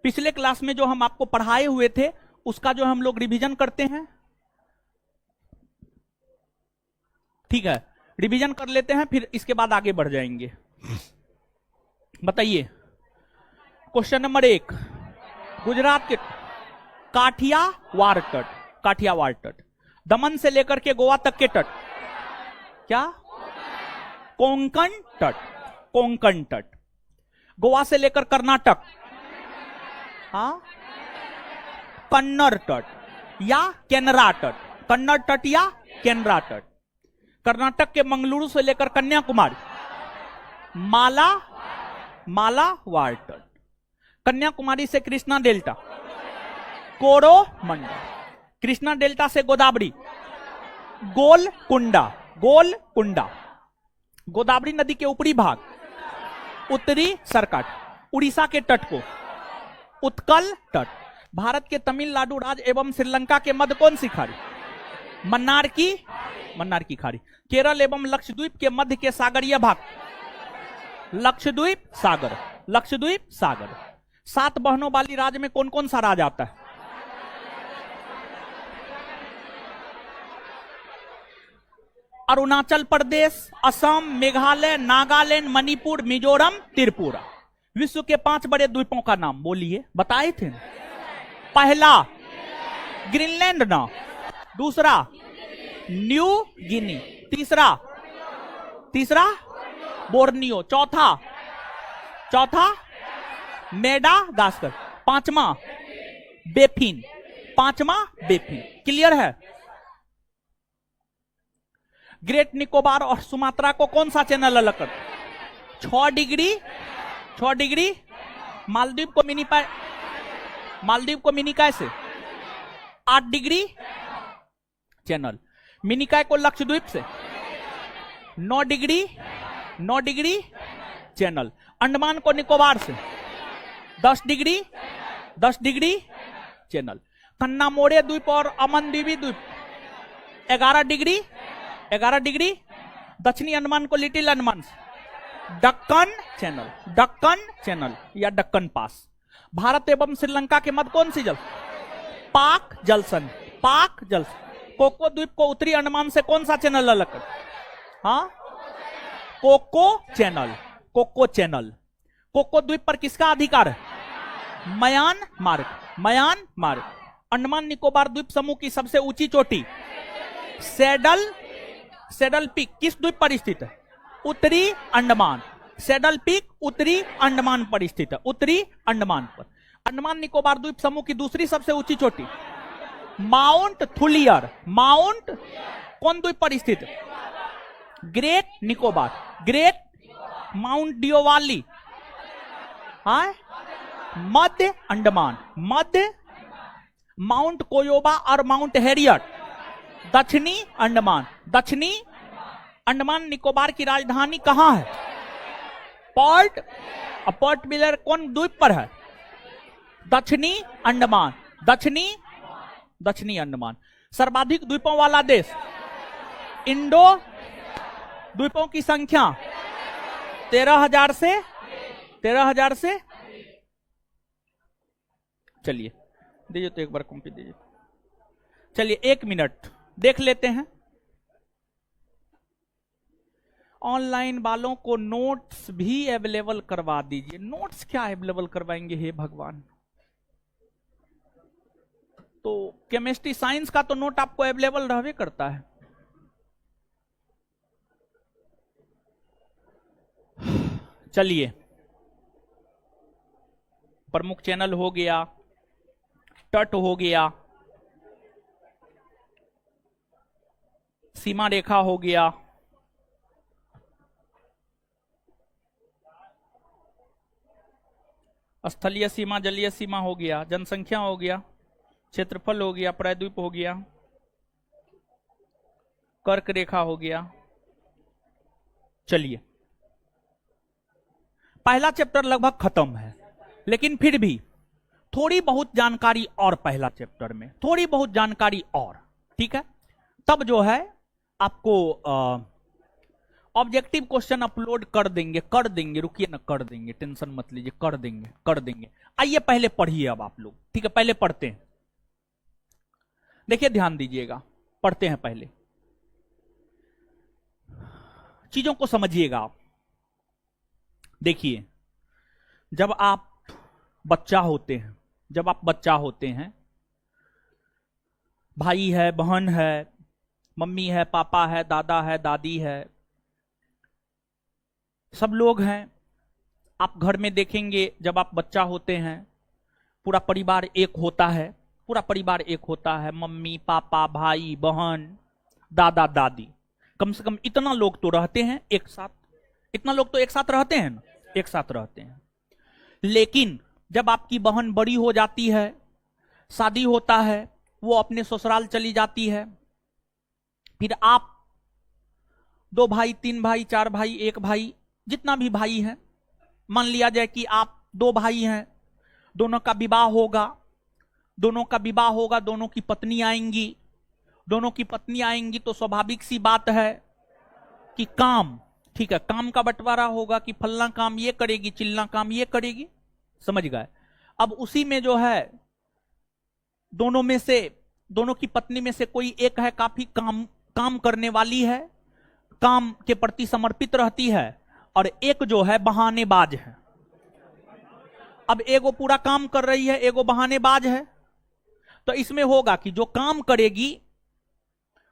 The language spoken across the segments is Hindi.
पिछले क्लास में जो हम आपको पढ़ाए हुए थे उसका जो हम लोग रिवीजन करते हैं, ठीक है, रिवीजन कर लेते हैं, फिर इसके बाद आगे बढ़ जाएंगे। बताइए, क्वेश्चन नंबर 1, गुजरात के काठियावाड़ तट, काठियावाड़ तट, दमन से लेकर के गोवा तक के तट, क्या? कोंकण तट, कोंकण तट। गोवा से लेकर कर्नाटक, हाँ, कन्नड़ तट या केनरा तट, कन्नड़ तट या केनरा तट। कर्नाटक के मंगलुरु से लेकर कन्याकुमारी, मालावाड़ तट। कन्याकुमारी से कृष्णा डेल्टा, कोरोमंडल। कृष्णा डेल्टा से गोदावरी, गोलकुंडा, गोलकुंडा। गोदावरी नदी के ऊपरी भाग, उत्तरी सरकट। उड़ीसा के तट को उत्कल तट। भारत के तमिलनाडु राज्य एवं श्रीलंका के मध्य कौन सी खाड़ी? मन्नार की खाड़ी। केरल एवं लक्षद्वीप के मध्य के सागरीय भाग, लक्षद्वीप सागर, लक्षद्वीप सागर। 7 बहनों वाली राज्य में कौन कौन सा राज्य आता है? अरुणाचल प्रदेश, असम, मेघालय, नागालैंड, मणिपुर, मिजोरम, त्रिपुरा। विश्व के 5 बड़े द्वीपों का नाम बोलिए, बताए थे ना? पहला ग्रीनलैंड ना, दूसरा न्यू गिनी, तीसरा बोर्नियो, चौथा मेडागास्कर, पांचवा बेफिन, क्लियर है? ग्रेट निकोबार और सुमात्रा को कौन सा चैनल अलग कर? 6 डिग्री। मालदीव को मिनिकाय से 8 डिग्री चैनल। मिनिकाय को लक्षद्वीप से 9 डिग्री चैनल। अंडमान को निकोबार से 10 डिग्री चैनल। कन्नामोरे द्वीप और अमनदीवी द्वीप 11 डिग्री। दक्षिणी अंडमान को लिटिल अंडमान से दक्कन चैनल या दक्कन पास। भारत एवं श्रीलंका के मध्य कौन सी जल? पाक जलसन। कोको द्वीप को उत्तरी अंडमान से कौन सा चैनल अलग कर? हाँ, कोको चैनल। कोको द्वीप पर किसका अधिकार है? म्यांमार। अंडमान निकोबार द्वीप समूह की सबसे ऊंची चोटी सैडल पीक किस द्वीप पर स्थित है? उत्तरी अंडमान। सैडल पीक उत्तरी अंडमान पर स्थित है, उत्तरी अंडमान पर। अंडमान निकोबार द्वीप समूह की दूसरी सबसे ऊंची चोटी माउंट थुलियर। कौन द्वीप पर स्थित है? ग्रेट निकोबार। माउंट डियोवाली, हाँ, मध्य अंडमान। माउंट कोयोबा और माउंट हैरियट दक्षिणी अंडमान निकोबार की राजधानी कहां है? पोर्ट ब्लेयर कौन द्वीप पर है? दक्षिणी अंडमान। सर्वाधिक द्वीपों वाला देश इंडो। द्वीपों की संख्या 13,000 से। चलिए दीजिए तो एक बार कॉपी दीजिए। चलिए 1 मिनट देख लेते हैं। ऑनलाइन वालों को नोट्स भी अवेलेबल करवा दीजिए। नोट्स क्या अवेलेबल करवाएंगे, हे भगवान? तो केमिस्ट्री साइंस का तो नोट आपको अवेलेबल रहवे करता है। चलिए, प्रमुख चैनल हो गया, तट हो गया, सीमा रेखा हो गया, स्थलीय सीमा, जलीय सीमा हो गया, जनसंख्या हो गया, क्षेत्रफल हो गया, प्रायद्वीप हो गया, कर्क रेखा हो गया। चलिए, पहला चैप्टर लगभग खत्म है, लेकिन फिर भी थोड़ी बहुत जानकारी और पहला चैप्टर में थोड़ी बहुत जानकारी और, ठीक है? तब जो है आपको ऑब्जेक्टिव क्वेश्चन अपलोड कर देंगे, रुकिए ना, कर देंगे, टेंशन मत लीजिए, कर देंगे। आइए पहले पढ़िए अब आप लोग, ठीक है, पहले पढ़ते हैं। देखिए ध्यान दीजिएगा, पढ़ते हैं पहले, चीजों को समझिएगा आप। देखिए, जब आप बच्चा होते हैं, भाई है, बहन है, मम्मी है, पापा है, दादा है, दादी है, सब लोग हैं। आप घर में देखेंगे, जब आप बच्चा होते हैं, पूरा परिवार एक होता है, मम्मी पापा भाई बहन दादा दादी, कम से कम इतना लोग तो रहते हैं एक साथ, इतना लोग तो एक साथ रहते हैं ना, एक साथ रहते हैं। लेकिन जब आपकी बहन बड़ी हो जाती है, शादी होता है, वो अपने ससुराल चली जाती है, फिर आप 2 भाई 3 भाई 4 भाई 1 भाई, जितना भी भाई है, मान लिया जाए कि आप 2 भाई हैं, दोनों का विवाह होगा, दोनों की पत्नी आएंगी, तो स्वाभाविक सी बात है कि काम, ठीक है, काम का बंटवारा होगा कि फलना काम ये करेगी, चिल्ला काम ये करेगी, समझ गए। अब उसी में जो है, दोनों की पत्नी में से कोई एक है काफी काम करने वाली है, काम के प्रति समर्पित रहती है, और एक जो है बहानेबाज है। अब एगो पूरा काम कर रही है, एगो बहानेबाज है, तो इसमें होगा कि जो काम करेगी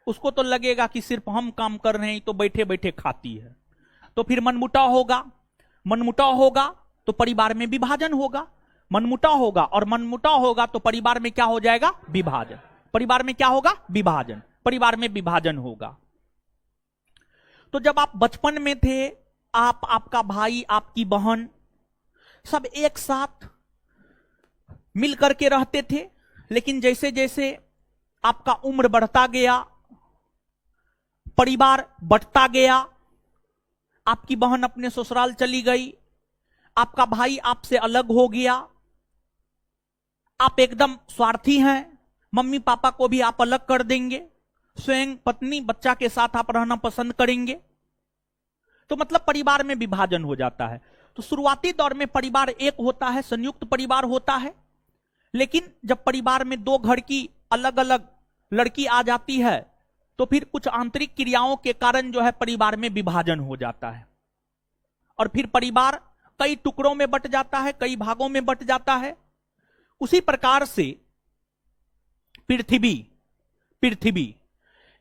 उसको तो लगेगा कि सिर्फ हम काम कर रहे हैं, तो बैठे बैठे खाती है, तो फिर मनमुटाव होगा, तो परिवार में विभाजन होगा, मनमुटाव होगा तो परिवार में क्या हो जाएगा, विभाजन, परिवार में विभाजन होगा। तो जब आप बचपन में थे, आपका भाई, आपकी बहन, सब एक साथ मिल करके रहते थे, लेकिन जैसे जैसे आपका उम्र बढ़ता गया, परिवार बढ़ता गया, आपकी बहन अपने ससुराल चली गई, आपका भाई आपसे अलग हो गया, आप एकदम स्वार्थी हैं, मम्मी पापा को भी आप अलग कर देंगे, स्वयं पत्नी बच्चा के साथ आप रहना पसंद करेंगे, तो मतलब परिवार में विभाजन हो जाता है। तो शुरुआती दौर में परिवार एक होता है, संयुक्त परिवार होता है, लेकिन जब परिवार में 2 घर की अलग अलग लड़की आ जाती है, तो फिर कुछ आंतरिक क्रियाओं के कारण जो है परिवार में विभाजन हो जाता है, और फिर परिवार कई टुकड़ों में बंट जाता है, कई भागों में बंट जाता है। उसी प्रकार से पृथ्वी,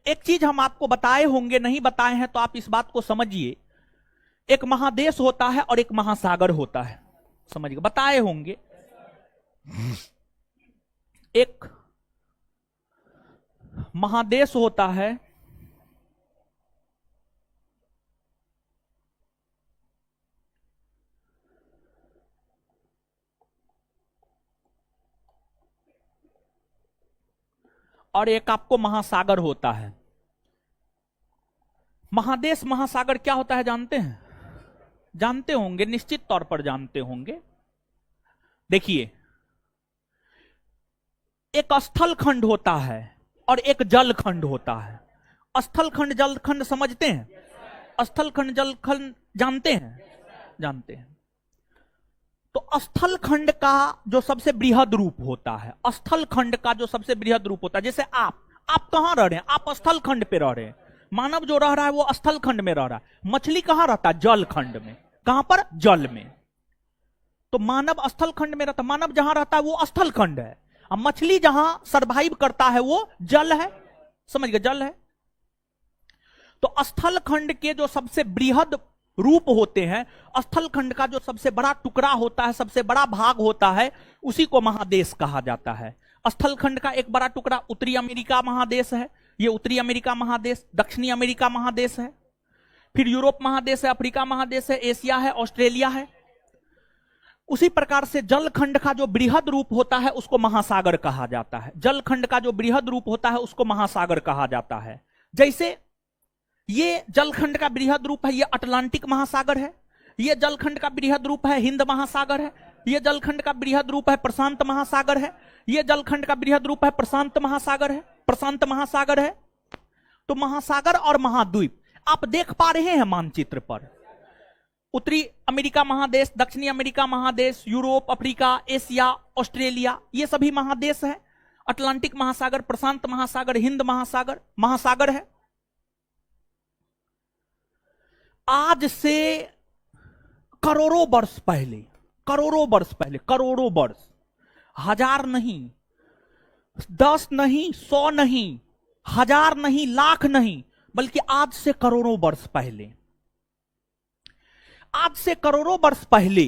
एक चीज हम आपको बताए होंगे, नहीं बताए हैं तो आप इस बात को समझिए, एक महादेश होता है और एक महासागर होता है, समझिए, बताए होंगे। एक महादेश होता है और एक आपको महासागर होता है। महादेश महासागर क्या होता है जानते हैं? जानते होंगे, निश्चित तौर पर जानते होंगे। देखिए, एक स्थल खंड होता है और एक जल खंड होता है। स्थल खंड जल खंड समझते हैं? स्थल खंड जल खंड जानते हैं? जानते हैं। तो स्थल खंड का जो सबसे बृहद रूप होता है, स्थल खंड का जो सबसे बृहद रूप होता है, जैसे आप कहां रह रहे हैं? आप स्थल खंड पे रह रहे हैं। मानव जो रह रहा है वो स्थल खंड में रह रहा है। मछली कहां रहता है? जल खंड में। कहां पर? जल में। तो मानव स्थल खंड में रहता, मानव जहां रहता है वो स्थल खंड है, अब मछली जहां सरवाइव करता है वो जल है, समझ गए? जल है। तो स्थल खंड के जो सबसे बृहद रूप होते हैं, स्थल खंड का जो सबसे बड़ा टुकड़ा होता है, सबसे बड़ा भाग होता है, उसी को महादेश कहा जाता है। स्थल खंड का एक बड़ा टुकड़ा उत्तरी अमेरिका महादेश है, ये उत्तरी अमेरिका महादेश, दक्षिणी अमेरिका महादेश है, फिर यूरोप महादेश है, अफ्रीका महादेश है, एशिया है, ऑस्ट्रेलिया है। उसी प्रकार से जल खंड का जो बृहद रूप होता है उसको महासागर कहा जाता है। जल खंड का जो बृहद रूप होता है उसको महासागर कहा जाता है। जैसे ये जलखंड का बृहद रूप है, ये अटलांटिक महासागर है, ये जलखंड का बृहद रूप है हिंद महासागर है, ये जलखंड का बृहद रूप है प्रशांत महासागर है, ये जलखंड का बृहद रूप है प्रशांत महासागर है, प्रशांत महासागर है। तो महासागर और महाद्वीप, आप देख पा रहे हैं मानचित्र पर, उत्तरी अमेरिका महादेश, दक्षिणी अमेरिका महादेश, यूरोप, अफ्रीका, एशिया, ऑस्ट्रेलिया, ये सभी महादेश है। अटलांटिक महासागर, प्रशांत महासागर, हिंद महासागर, महासागर है। आज से करोड़ों वर्ष पहले, करोड़ों वर्ष पहले, करोड़ों वर्ष, 1000 नहीं, 10 नहीं, 100 नहीं, 1000 नहीं, लाख नहीं, बल्कि आज से करोड़ों वर्ष पहले, आज से करोड़ों वर्ष पहले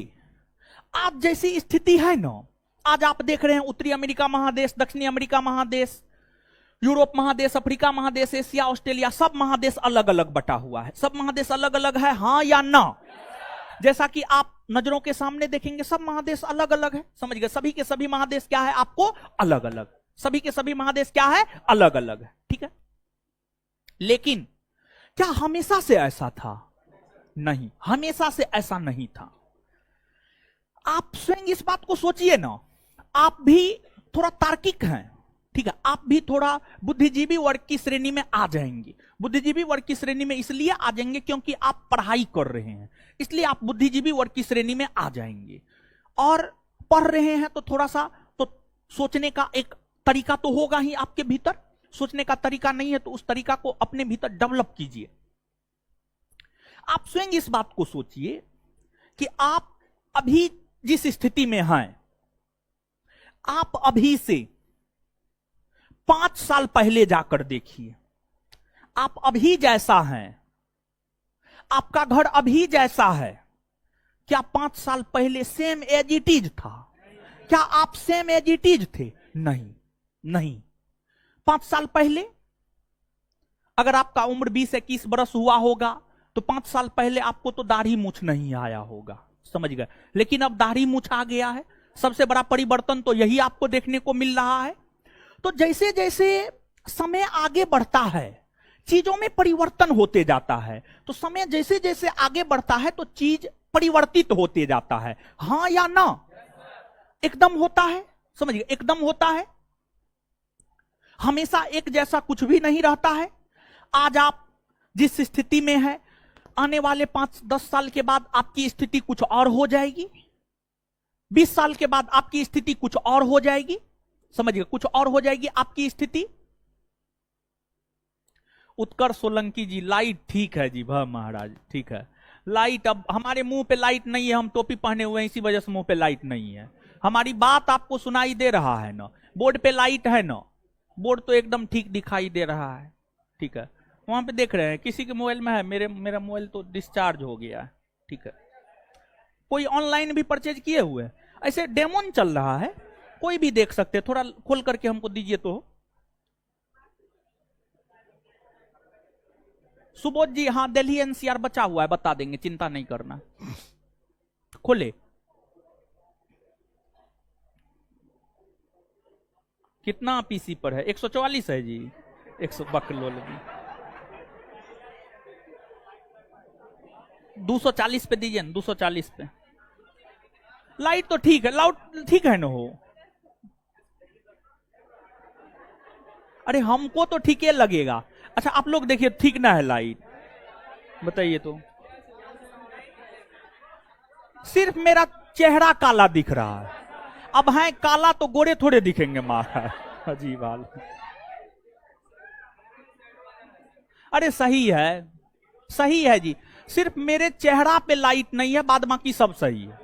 आज जैसी स्थिति है ना, आज आप देख रहे हैं उत्तरी अमेरिका महादेश, दक्षिणी अमेरिका महादेश, यूरोप महादेश, अफ्रीका महादेश, एशिया, ऑस्ट्रेलिया, सब महादेश अलग अलग बटा हुआ है। सब महादेश अलग अलग है, हां या ना? जैसा कि आप नजरों के सामने देखेंगे सब महादेश अलग अलग है, समझ गए? सभी के सभी महादेश क्या है आपको अलग अलग, सभी के सभी महादेश क्या है अलग अलग है, ठीक है। लेकिन क्या हमेशा से ऐसा था? नहीं, हमेशा से ऐसा नहीं था। आप स्वयं इस बात को सोचिए ना, आप भी थोड़ा तार्किक हैं, ठीक है, आप भी थोड़ा बुद्धिजीवी वर्ग की श्रेणी में आ जाएंगे। बुद्धिजीवी वर्ग की श्रेणी में इसलिए आ जाएंगे क्योंकि आप पढ़ाई कर रहे हैं, इसलिए आप बुद्धिजीवी वर्ग की श्रेणी में आ जाएंगे। और पढ़ रहे हैं तो थोड़ा सा तो सोचने का एक तरीका तो होगा ही आपके भीतर। सोचने का तरीका नहीं है तो उस तरीका को अपने भीतर डेवलप कीजिए। आप स्वयं इस बात को सोचिए कि आप अभी जिस स्थिति में हैं, आप अभी से 5 साल पहले जाकर देखिए, आप अभी जैसा हैं, आपका घर अभी जैसा है, क्या 5 साल पहले सेम एज इट इज था? क्या आप सेम एज इट इज थे? नहीं, नहीं। 5 साल पहले अगर आपका उम्र 20-21 बरस हुआ होगा तो 5 साल पहले आपको तो दाढ़ी मूछ नहीं आया होगा, समझ गए? लेकिन अब दाढ़ी मूछ आ गया है। सबसे बड़ा परिवर्तन तो यही आपको देखने को मिल रहा है। तो जैसे जैसे समय आगे बढ़ता है, चीजों में परिवर्तन होते जाता है। तो समय जैसे जैसे आगे बढ़ता है तो चीज परिवर्तित होते जाता है, हां या ना? एकदम होता है, समझिए, एकदम होता है। हमेशा एक जैसा कुछ भी नहीं रहता है। आज आप जिस स्थिति में है, आने वाले 5-10 साल के बाद आपकी स्थिति कुछ और हो जाएगी। 20 साल के बाद आपकी स्थिति कुछ और हो जाएगी, समझिए, कुछ और हो जाएगी आपकी स्थिति। उत्कर्ष सोलंकी जी, लाइट ठीक है जी, भा महाराज ठीक है। लाइट, अब हमारे मुंह पे लाइट नहीं है, हम टोपी पहने हुए हैं, इसी वजह से मुंह पे लाइट नहीं है। हमारी बात आपको सुनाई दे रहा है ना? बोर्ड पे लाइट है ना? बोर्ड तो एकदम ठीक दिखाई दे रहा है, ठीक है। वहां पे देख रहे हैं किसी के मोबाइल में है, मेरा मोबाइल तो डिस्चार्ज हो गया है, ठीक है। कोई ऑनलाइन भी परचेज किए हुए हैं? ऐसे डेमोन चल रहा है, कोई भी देख सकते हैं। थोड़ा खोल करके हमको दीजिए तो। सुबोध जी, हाँ, दिल्ली एनसीआर बचा हुआ है, बता देंगे, चिंता नहीं करना। खोले। कितना पीसी पर है? 144 है जी। 100 बकलोल भी 240 पे दीजिए ना, 240 पे। लाइट तो ठीक है, लाउड ठीक है ना? हो, अरे हमको तो ठीक है लगेगा। अच्छा आप लोग देखिए, ठीक ना है लाइट? बताइए तो। सिर्फ मेरा चेहरा काला दिख रहा है। अब है काला तो गोरे थोड़े दिखेंगे महाराज, अजीब हाल। अरे सही है, सही है जी। सिर्फ मेरे चेहरा पे लाइट नहीं है, बाद बाकी सब सही है।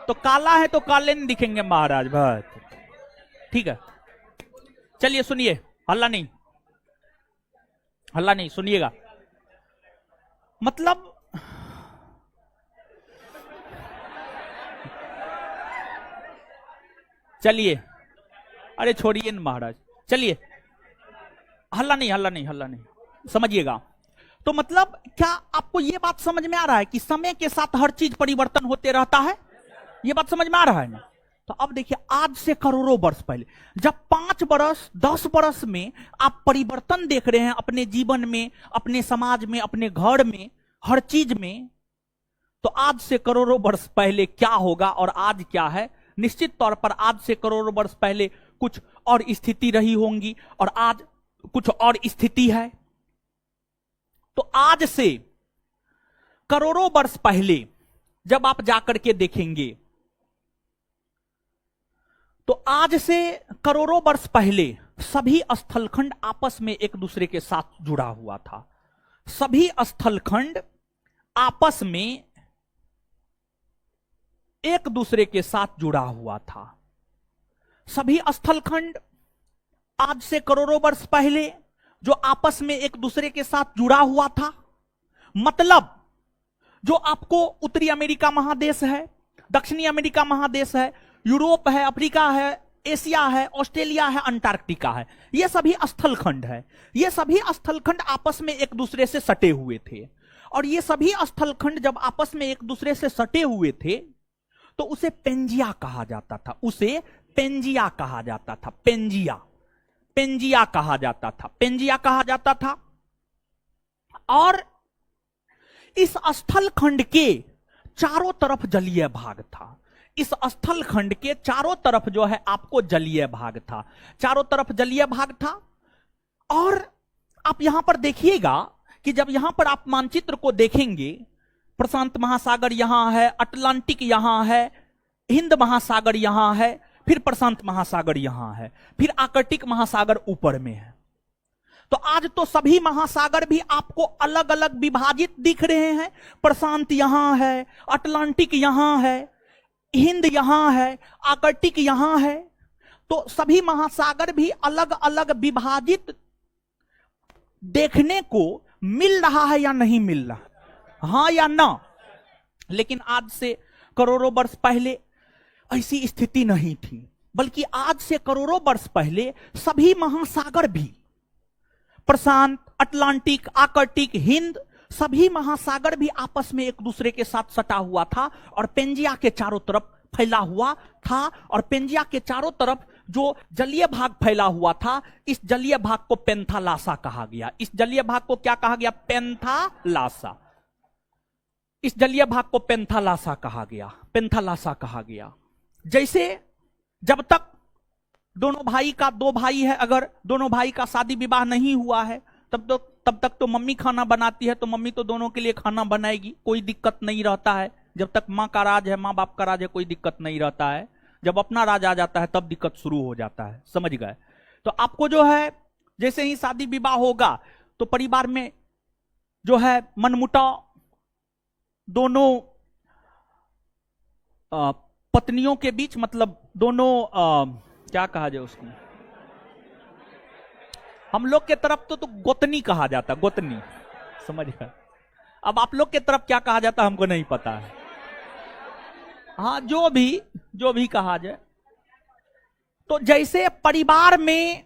तो काला है तो काले नहीं दिखेंगे महाराज, बस ठीक है। चलिए सुनिए, हल्ला नहीं, हल्ला नहीं, सुनिएगा। मतलब चलिए, अरे छोड़िए न महाराज, चलिए, हल्ला नहीं, हल्ला नहीं, हल्ला नहीं, समझिएगा। तो मतलब क्या आपको यह बात समझ में आ रहा है कि समय के साथ हर चीज परिवर्तन होते रहता है? यह बात समझ में आ रहा है ना? तो अब देखिए, आज से करोड़ों वर्ष पहले, जब 5 वर्ष 10 वर्ष में आप परिवर्तन देख रहे हैं अपने जीवन में, अपने समाज में, अपने घर में, हर चीज में, तो आज से करोड़ों वर्ष पहले क्या होगा और आज क्या है? निश्चित तौर पर आज से करोड़ों वर्ष पहले कुछ और स्थिति रही होंगी और आज कुछ और स्थिति है। तो आज से करोड़ों वर्ष पहले जब आप जाकर के देखेंगे, तो आज से करोड़ों वर्ष पहले सभी स्थलखंड आपस में एक दूसरे के साथ जुड़ा हुआ था। सभी स्थलखंड आपस में एक दूसरे के साथ जुड़ा हुआ था। सभी स्थलखंड आज से करोड़ों वर्ष पहले जो आपस में एक दूसरे के साथ जुड़ा हुआ था, मतलब जो आपको उत्तरी अमेरिका महादेश है, दक्षिणी अमेरिका महादेश है, यूरोप है, अफ्रीका है, एशिया है, ऑस्ट्रेलिया है, अंटार्कटिका है, ये सभी स्थलखंड है। ये सभी स्थलखंड आपस में एक दूसरे से सटे हुए थे। और ये सभी स्थलखंड जब आपस में एक दूसरे से सटे हुए थे तो उसे पेंजिया कहा जाता था। उसे पेंजिया कहा जाता था। पेंजिया, पेंजिया कहा जाता था। पेंजिया कहा जाता था। और इस स्थलखंड के चारों तरफ जलीय भाग था। इस स्थलखंड के चारों तरफ जो है आपको जलीय भाग था। चारों तरफ जलीय भाग था। और आप यहां पर देखिएगा कि जब यहां पर आप मानचित्र को देखेंगे, प्रशांत महासागर यहां है, अटलांटिक यहां है, हिंद महासागर यहां है, फिर प्रशांत महासागर यहां है, फिर आर्कटिक महासागर ऊपर में है। तो आज तो सभी महासागर भी आपको अलग अलग विभाजित दिख रहे हैं। प्रशांत यहां है, अटलांटिक यहां है, हिंद यहां है, आर्कटिक यहां है। तो सभी महासागर भी अलग अलग विभाजित देखने को मिल रहा है या नहीं मिल रहा? हां या ना? लेकिन आज से करोड़ों वर्ष पहले ऐसी स्थिति नहीं थी, बल्कि आज से करोड़ों वर्ष पहले सभी महासागर भी, प्रशांत, अटलांटिक, आर्कटिक, हिंद, सभी महासागर भी आपस में एक दूसरे के साथ सटा हुआ था और पेंजिया के चारों तरफ फैला हुआ था। और पेंजिया के चारों तरफ जो जलीय भाग फैला हुआ था, इस जलीय भाग को पेंथालासा कहा गया। इस जलीय भाग को क्या कहा गया? पेंथालासा। इस जलीय भाग को पेंथालासा कहा गया। पेंथालासा कहा गया। जैसे जब तक दोनों भाई का, दो भाई है, अगर दोनों भाई का शादी विवाह नहीं हुआ है, तब तक तो मम्मी खाना बनाती है, तो मम्मी तो दोनों के लिए खाना बनाएगी, कोई दिक्कत नहीं रहता है। जब तक माँ का राज है, माँ बाप का राज है, कोई दिक्कत नहीं रहता है। जब अपना राज आ जाता है तब दिक्कत शुरू हो जाता है। समझ गए? तो आपको जो है, जैसे ही शादी विवाह होगा तो परिवार में जो है मनमुटाव, दोनों पत्नियों के बीच, मतलब दोनों क्या कहा जाए उसको, हम लोग के तरफ तो गोतनी कहा जाता, गोतनी। समझ गए? अब आप लोग के तरफ क्या कहा जाता हमको नहीं पता है। हाँ, जो भी कहा जाए। तो जैसे परिवार में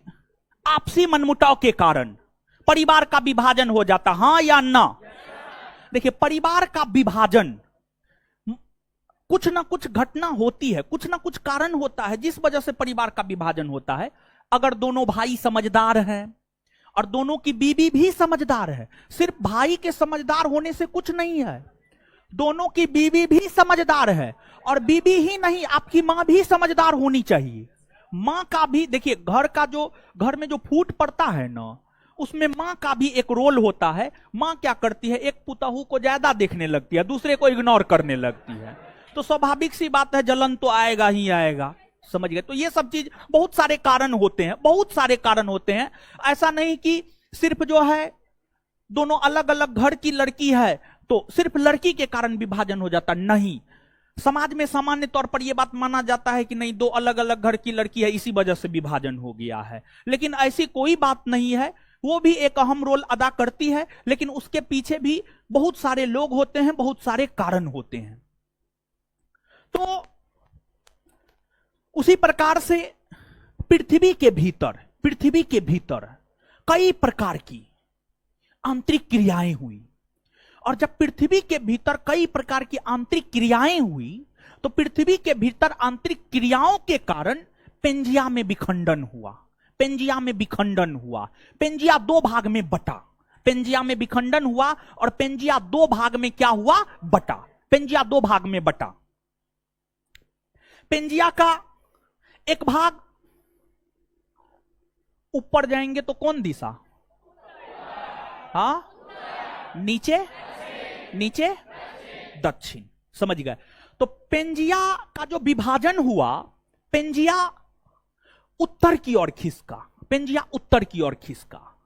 आपसी मनमुटाव के कारण परिवार का विभाजन हो जाता, हां या ना? देखिए, परिवार का विभाजन, कुछ ना कुछ घटना होती है, कुछ ना कुछ कारण होता है जिस वजह से परिवार का विभाजन होता है। अगर दोनों भाई समझदार हैं और दोनों की बीवी भी समझदार है, सिर्फ भाई के समझदार होने से कुछ नहीं है, दोनों की बीवी भी समझदार है। और बीवी ही नहीं, आपकी मां भी समझदार होनी चाहिए। मां का भी, देखिए, घर में जो फूट पड़ता है ना, उसमें मां का भी एक रोल होता है। मां क्या करती है, एक पुतहू को ज्यादा देखने लगती है, दूसरे को इग्नोर करने लगती है, तो स्वाभाविक सी बात है, जलन तो आएगा ही आएगा। समझ गए? तो ये सब चीज, बहुत सारे कारण होते हैं, बहुत सारे कारण होते हैं। ऐसा नहीं कि सिर्फ जो है दोनों अलग अलग घर की लड़की है तो सिर्फ लड़की के कारण विभाजन हो जाता, नहीं। समाज में सामान्य तौर पर यह बात माना जाता है कि नहीं, दो अलग अलग घर की लड़की है, इसी वजह से विभाजन हो गया है। लेकिन ऐसी कोई बात नहीं है। वो भी एक अहम रोल अदा करती है, लेकिन उसके पीछे भी बहुत सारे लोग होते हैं, बहुत सारे कारण होते हैं। तो उसी प्रकार से पृथ्वी के भीतर कई प्रकार की आंतरिक क्रियाएं हुई। और जब पृथ्वी के भीतर कई प्रकार की आंतरिक क्रियाएं हुई, तो पृथ्वी के भीतर आंतरिक क्रियाओं के कारण पेंजिया में विखंडन हुआ। पेंजिया में विखंडन हुआ। पेंजिया दो भाग में बटा। पेंजिया में विखंडन हुआ और पेंजिया दो भाग में क्या हुआ? बटा। पेंजिया दो भाग में बटा। पेंजिया का एक भाग, ऊपर जाएंगे तो कौन दिशा? हाँ, नीचे, नीचे, दक्षिण। समझ गए? तो पेंजिया का जो विभाजन हुआ, पेंजिया उत्तर की ओर खिसका, पेंजिया उत्तर की ओर खिसका,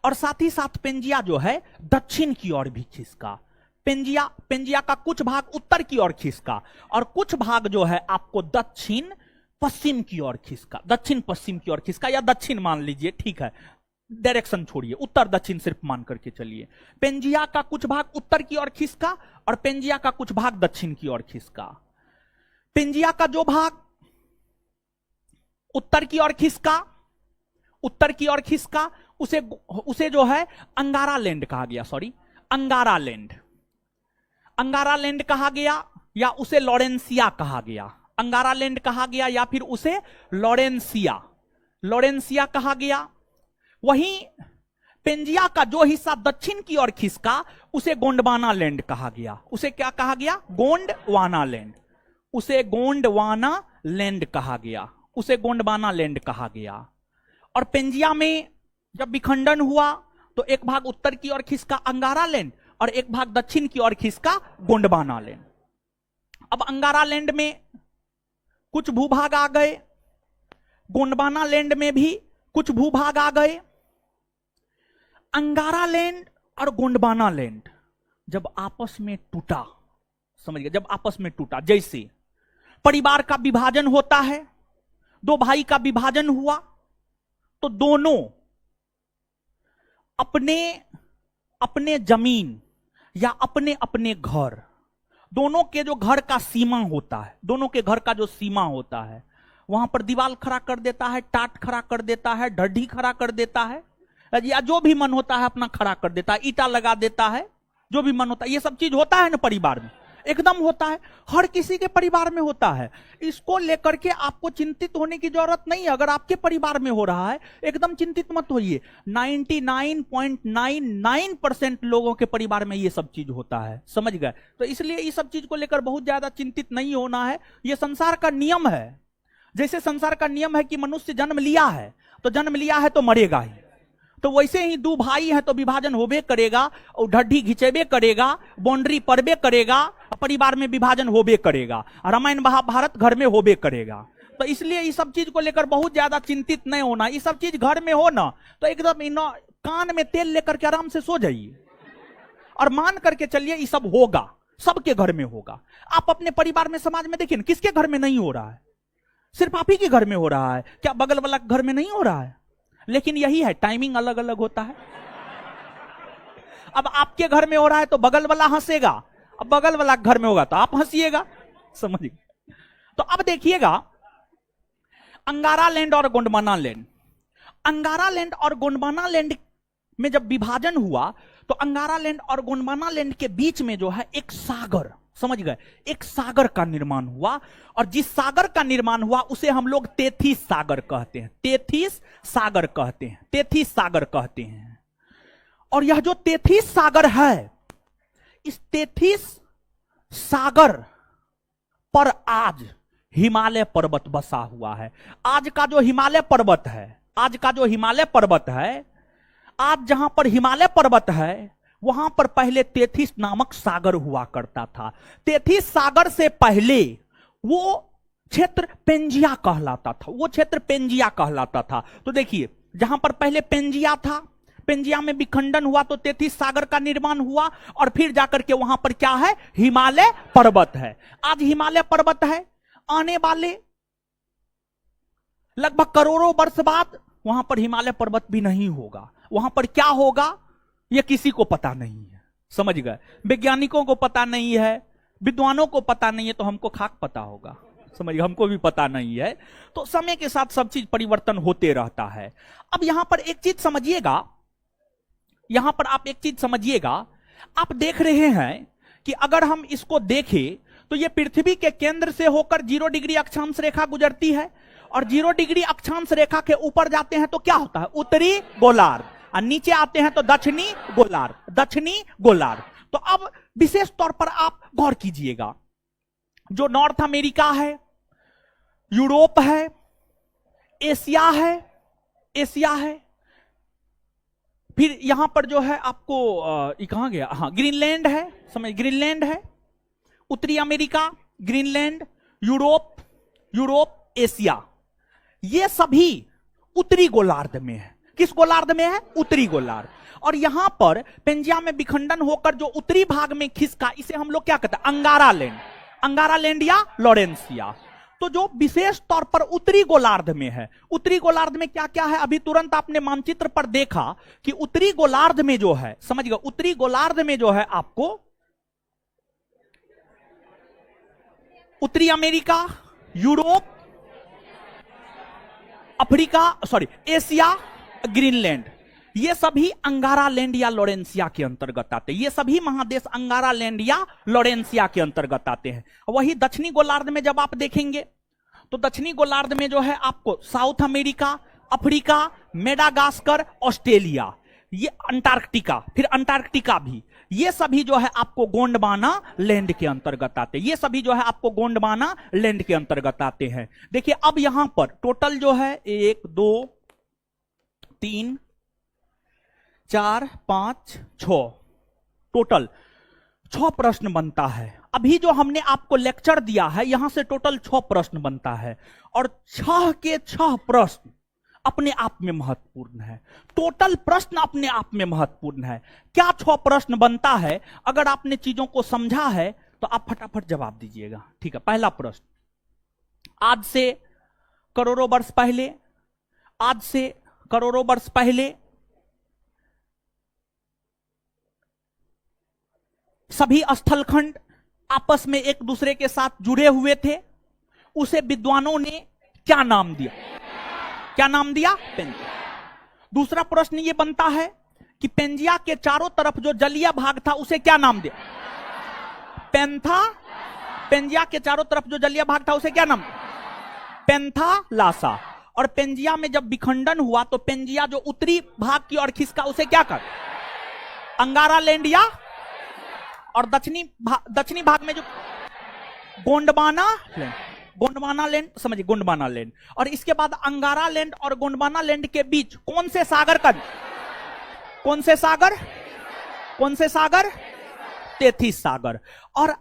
और साथ ही साथ पेंजिया जो है दक्षिण की ओर भी खिसका। पेंजिया का कुछ भाग उत्तर की ओर खिसका और कुछ भाग जो है आपको दक्षिण पश्चिम की ओर खिसका, दक्षिण पश्चिम की ओर खिसका, या दक्षिण मान लीजिए, ठीक है, डायरेक्शन छोड़िए, उत्तर दक्षिण सिर्फ मान करके चलिए। पेंजिया का कुछ भाग उत्तर की ओर खिसका और पेंजिया का कुछ भाग दक्षिण की ओर खिसका। पेंजिया का जो भाग उत्तर की ओर खिसका, उत्तर की ओर खिसका, उसे जो है अंगारा लैंड कहा गया, सॉरी, अंगारा लैंड, अंगारा लैंड कहा गया, या उसे लॉरेंसिया कहा गया, अंगारा लैंड कहा गया, या फिर उसे लॉरेंसिया, लॉरेंसिया कहा गया। वहीं पेंजिया का जो हिस्सा दक्षिण की ओर खिसका उसे गोंडवाना लैंड कहा गया। उसे क्या कहा गया? गोंडवाना लैंड, उसे गोंडवाना लैंड कहा गया, उसे गोंडवाना लैंड कहा गया। और पेंजिया में जब विखंडन हुआ तो एक भाग उत्तर की ओर खिसका अंगारा लैंड और एक भाग दक्षिण की ओर खिसका गोंडवाना लैंड। अब अंगारा लैंड में कुछ भूभाग आ गए, गोंडवाना लैंड में भी कुछ भूभाग आ गए। अंगारा लैंड और गोंडवाना लैंड जब आपस में टूटा, समझ गए, जब आपस में टूटा, जैसे परिवार का विभाजन होता है, दो भाई का विभाजन हुआ, तो दोनों अपने अपने जमीन या अपने अपने घर, दोनों के जो घर का सीमा होता है, दोनों के घर का जो सीमा होता है, वहां पर दीवार खड़ा कर देता है, टाट खड़ा कर देता है, ढड्ढी खड़ा कर देता है, या जो भी मन होता है अपना खड़ा कर देता है, ईटा लगा देता है, जो भी मन होता है। ये सब चीज होता है ना परिवार में, एकदम होता है, हर किसी के परिवार में होता है। इसको लेकर के आपको चिंतित होने की जरूरत नहीं है। अगर आपके परिवार में हो रहा है एकदम चिंतित मत होइए, 99.99% लोगों के परिवार में ये सब चीज होता है, समझ गए? तो इसलिए इस सब चीज को लेकर बहुत ज्यादा चिंतित नहीं होना है। ये संसार का नियम है। जैसे संसार का नियम है कि मनुष्य जन्म लिया है तो जन्म लिया है तो मरेगा ही, तो वैसे ही दो भाई हैं तो विभाजन होबे करेगा, और ढड्ढी घिंचेबे करेगा, बाउंड्री पड़बे करेगा, परिवार में विभाजन होबे करेगा, रामायण महाभारत घर में होबे करेगा। तो इसलिए इस सब चीज को लेकर बहुत ज्यादा चिंतित नहीं होना। ये सब चीज घर में हो ना तो एकदम कान में तेल लेकर के आराम से सो जाइए और मान करके चलिए ये सब होगा, सबके घर में होगा। आप अपने परिवार में, समाज में देखिए किसके घर में नहीं हो रहा है? सिर्फ आप ही के घर में हो रहा है क्या? बगल वाला घर में नहीं हो रहा है? लेकिन यही है, टाइमिंग अलग अलग होता है। अब आपके घर में हो रहा है तो बगल वाला हंसेगा, अब बगल वाला घर में होगा तो आप हंसिएगा, समझिए। तो अब देखिएगा अंगारा लैंड और गोंडवाना लैंड, अंगारा लैंड और गोंडवाना लैंड में जब विभाजन हुआ तो अंगारा लैंड और गोंडवाना लैंड के बीच में जो है एक सागर, समझ गए, एक सागर का निर्माण हुआ। और जिस सागर का निर्माण हुआ उसे हम लोग तेथिस सागर कहते हैं, तेथिस सागर कहते हैं, तेथिस सागर कहते हैं। और यह जो तेथिस सागर है, इस तेथिस सागर पर आज हिमालय पर्वत बसा हुआ है। आज का जो हिमालय पर्वत है, आज का जो हिमालय पर्वत है, आज जहां पर हिमालय पर्वत है वहां पर पहले तेथिस नामक सागर हुआ करता था। तेथिस सागर से पहले वो क्षेत्र पेंजिया कहलाता था, वो क्षेत्र पेंजिया कहलाता था। तो देखिए जहां पर पहले पेंजिया था, पेंजिया में विखंडन हुआ तो तेथिस सागर का निर्माण हुआ और फिर जाकर के वहां पर क्या है? हिमालय पर्वत है। आज हिमालय पर्वत है, आने वाले लगभग करोड़ों वर्ष बाद वहां पर हिमालय पर्वत भी नहीं होगा। वहां पर क्या होगा यह किसी को पता नहीं है, समझ गए? वैज्ञानिकों को पता नहीं है, विद्वानों को पता नहीं है, तो हमको खाक पता होगा, समझिए, हमको भी पता नहीं है। तो समय के साथ सब चीज परिवर्तन होते रहता है। अब यहां पर एक चीज समझिएगा, यहां पर आप एक चीज समझिएगा, आप देख रहे हैं कि अगर हम इसको देखें तो यह पृथ्वी के केंद्र से होकर 0 डिग्री अक्षांश रेखा गुजरती है और 0 डिग्री अक्षांश रेखा के ऊपर जाते हैं तो क्या होता है? उत्तरी गोलार्ध, और नीचे आते हैं तो दक्षिणी गोलार्ध, दक्षिणी गोलार्ध। तो अब विशेष तौर पर आप गौर कीजिएगा, जो नॉर्थ अमेरिका है, यूरोप है, एशिया है, एशिया है, फिर यहां पर जो है आपको ये कहां गया, हाँ ग्रीनलैंड है, समझ, ग्रीनलैंड है, उत्तरी अमेरिका, ग्रीनलैंड, यूरोप, एशिया, ये सभी उत्तरी गोलार्ध में है। किस गोलार्ध में है? उत्तरी गोलार्ध। और यहां पर पेंजिया में विखंडन होकर जो उत्तरी भाग में खिसका, इसे हम लोग क्या कहते हैं? अंगारालैंड, अंगारालैंड या लॉरेंसिया। तो जो विशेष तौर पर उत्तरी गोलार्ध में है, उत्तरी गोलार्ध में क्या क्या है? अभी तुरंत आपने मानचित्र पर देखा कि उत्तरी गोलार्ध में जो है, समझिएगा, उत्तरी गोलार्ध में जो है आपको उत्तरी America, Europe, Africa, sorry Asia, Greenland, ये सभी अंगारालैंड या लॉरेंसिया के अंतर्गत आते हैं। ये सभी महादेश अंगारालैंड या लॉरेंसिया के अंतर्गत आते हैं। वही दक्षिणी गोलार्ध में जब आप देखेंगे तो दक्षिणी गोलार्ध में जो है आपको south America, Africa, Madagascar, Australia, ये अंटार्कटिका, फिर अंटार्कटिका भी, ये सभी जो है आपको गोंडवाना लैंड के अंतर्गत आते हैं। ये सभी जो है आपको गोंडवाना लैंड के अंतर्गत आते हैं। देखिए अब यहां पर टोटल जो है 1 2 3 4 5 6, टोटल 6 प्रश्न बनता है। अभी जो हमने आपको लेक्चर दिया है यहां से टोटल 6 प्रश्न बनता है, और 6 के 6 प्रश्न अपने आप में महत्वपूर्ण है। टोटल प्रश्न अपने आप में महत्वपूर्ण है। क्या 6 प्रश्न बनता है? अगर आपने चीजों को समझा है तो आप फटाफट जवाब दीजिएगा। ठीक है, पहला प्रश्न, आज से करोड़ों वर्ष पहले, आज से करोड़ों वर्ष पहले सभी स्थलखंड आपस में एक दूसरे के साथ जुड़े हुए थे, उसे विद्वानों ने क्या नाम दिया? क्या नाम दिया? पेंजिया। दूसरा प्रश्न यह बनता है कि पेंजिया के चारों तरफ जो जलीय भाग था उसे क्या नाम दिया? पेंथा। पेंजिया के चारों तरफ जो जलीय भाग था उसे क्या नाम? पेंथालासा। और पेंजिया में जब विखंडन हुआ तो पेंजिया जो उत्तरी भाग की ओर खिसका उसे क्या कर? अंगारालैंड या, और दक्षिणी भाग में जो गोंडवाना लैंड, गोंडवाना लैंड, समझिए गोंडवाना लैंड। और इसके बाद अंगारा लैंड और गोंडवाना लैंड के बीच कौन से सागर का, कौन से सागर, कौन से सागर? तेथिस सागर। और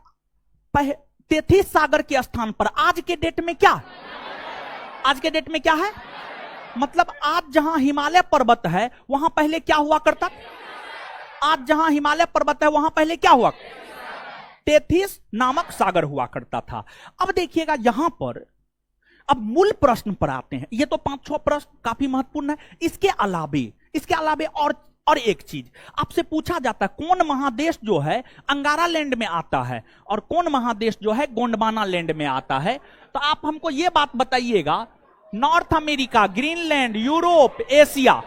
तेथिस सागर के स्थान पर आज के डेट में क्या, आज के डेट में क्या है? मतलब आज जहां हिमालय पर्वत है वहां पहले क्या हुआ करता? आज जहां हिमालय पर्वत है वहां पहले क्या हुआ? तेथिस नामक सागर हुआ करता था। अब देखिएगा यहां पर, अब मूल प्रश्न पर आते हैं। ये तो 5-6 प्रश्न काफी महत्वपूर्ण है। इसके अलावे और एक चीज आपसे पूछा जाता है, कौन महादेश जो है अंगारा लैंड में आता है और कौन महादेश जो है गोंडवाना लैंड में आता है? तो आप हमको यह बात बताइएगा, north America, Greenland, Europe, Asia,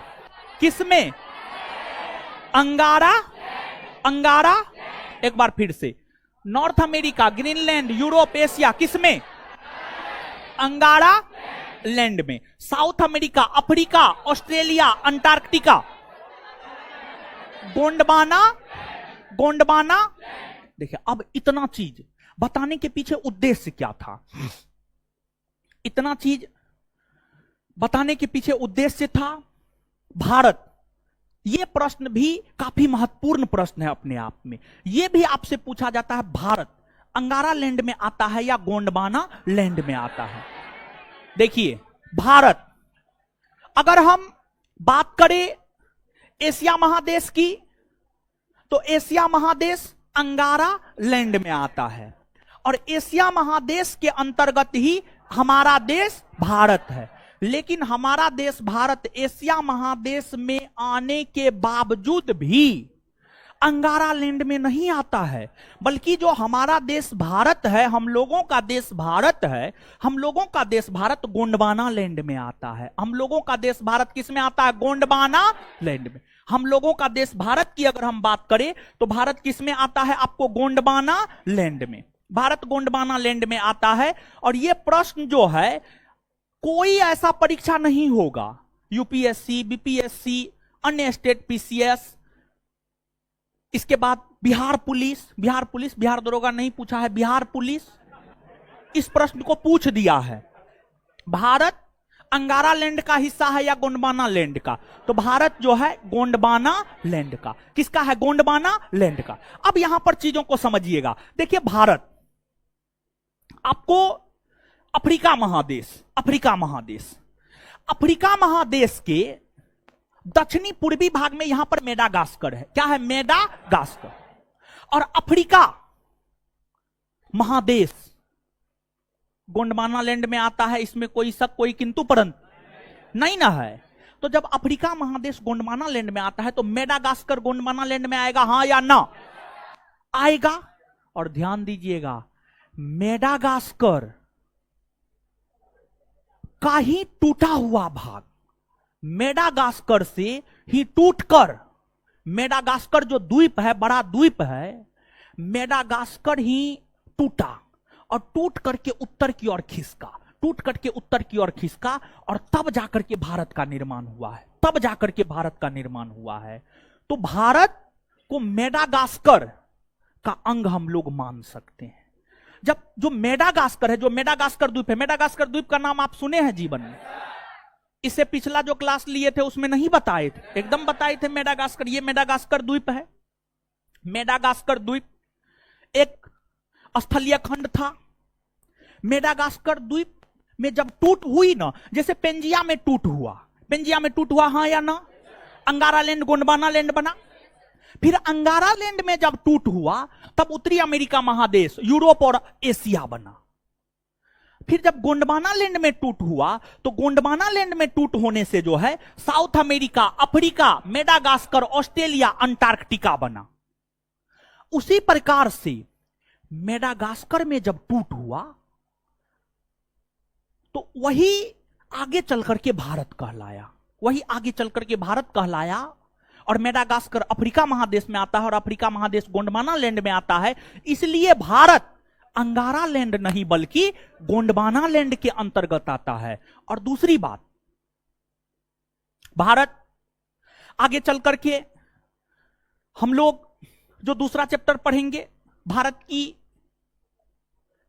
किसमें? अंगारा, अंगारा, एक बार फिर से, north America, Greenland, Europe, Asia, किसमें? अंगारा लैंड में। South America, Africa, Australia, Antarctica, Gondwana, Gondwana. देखिए अब इतना चीज बताने के पीछे उद्देश्य क्या था? इतना चीज बताने के पीछे उद्देश्य था भारत। यह प्रश्न भी काफी महत्वपूर्ण प्रश्न है अपने आप में। यह भी आपसे पूछा जाता है, भारत अंगारा लैंड में आता है या गोंडवाना लैंड में आता है? देखिए भारत, अगर हम बात करें एशिया महादेश की तो एशिया महादेश अंगारा लैंड में आता है, और एशिया महादेश के अंतर्गत ही हमारा देश भारत है। लेकिन हमारा देश भारत एशिया महादेश में आने के बावजूद भी अंगारा लैंड में नहीं आता है, बल्कि जो हमारा देश भारत है, हम लोगों का देश भारत है, हम लोगों का देश भारत गोंडवाना लैंड में आता है। हम लोगों का देश भारत किस में आता है? गोंडवाना लैंड में। हम लोगों का देश भारत की अगर हम बात करें तो भारत किस में आता है? आपको गोंडवाना लैंड में। भारत गोंडवाना लैंड में आता है। और यह प्रश्न जो है, कोई ऐसा परीक्षा नहीं होगा, यूपीएससी, बीपीएससी, अन्य स्टेट पीसीएस, इसके बाद बिहार पुलिस, बिहार दरोगा नहीं पूछा है, बिहार पुलिस इस प्रश्न को पूछ दिया है। भारत अंगारा लैंड का हिस्सा है या गोंडवाना लैंड का? तो भारत जो है गोंडवाना लैंड का। किसका है? गोंडवाना लैंड का। अब यहां पर चीजों को समझिएगा। देखिए भारत, आपको अफ्रीका महादेश, अफ्रीका महादेश के दक्षिणी पूर्वी भाग में यहां पर मेडागास्कर है। क्या है? मेडागास्कर। और अफ्रीका महादेश गोंडवाना लैंड में आता है, इसमें कोई शक कोई किंतु परंतु नहीं ना है। तो जब अफ्रीका महादेश गोंडवाना लैंड में आता है तो मेडागास्कर गोंडवाना लैंड में आएगा, हां या ना? आएगा। और ध्यान दीजिएगा, मेडागास्कर का ही टूटा हुआ भाग, मेडागास्कर से ही टूटकर, मेडागास्कर जो द्वीप है, बड़ा द्वीप है, मेडागास्कर ही टूटा और टूट करके उत्तर की ओर खिसका, टूट करके उत्तर की ओर खिसका, और तब जाकर के भारत का निर्माण हुआ है, तब जाकर के भारत का निर्माण हुआ है। तो भारत को मेडागास्कर का अंग हम लोग मान सकते हैं। जब जो मेडागास्कर है, जो मेडागास्कर द्वीप है, मेडागास्कर द्वीप का नाम आप सुने हैं जीवन में? इससे पिछला जो क्लास लिए थे उसमें नहीं बताए थे, एकदम बताए थे मेडागास्कर। ये मेडागास्कर द्वीप है। मेडागास्कर द्वीप एक स्थलीय खंड था। मेडागास्कर द्वीप में जब टूट हुई ना, जैसे पेंजिया में टूट हुआ, पेंजिया में टूट हुआ, हां या ना? अंगारा लैंड गोंडवाना लैंड बना। फिर अंगारा लैंड में जब टूट हुआ तब उत्तरी अमेरिका महादेश, यूरोप और एशिया बना। फिर जब गोंडवाना लैंड में टूट हुआ तो गोंडवाना लैंड में टूट होने से जो है south America, Africa, Madagascar, Australia, Antarctica बना। उसी प्रकार से मेडागास्कर में जब टूट हुआ तो वही आगे चलकर के भारत कहलाया, वही आगे चलकर के भारत कहलाया। और मेडागास्कर अफ्रीका महादेश में आता है और अफ्रीका महादेश गोंडवाना लैंड में आता है। इसलिए भारत अंगारा लैंड नहीं बल्कि गोंडवाना लैंड के अंतर्गत आता है। और दूसरी बात, भारत आगे चल करके हम लोग जो दूसरा चैप्टर पढ़ेंगे,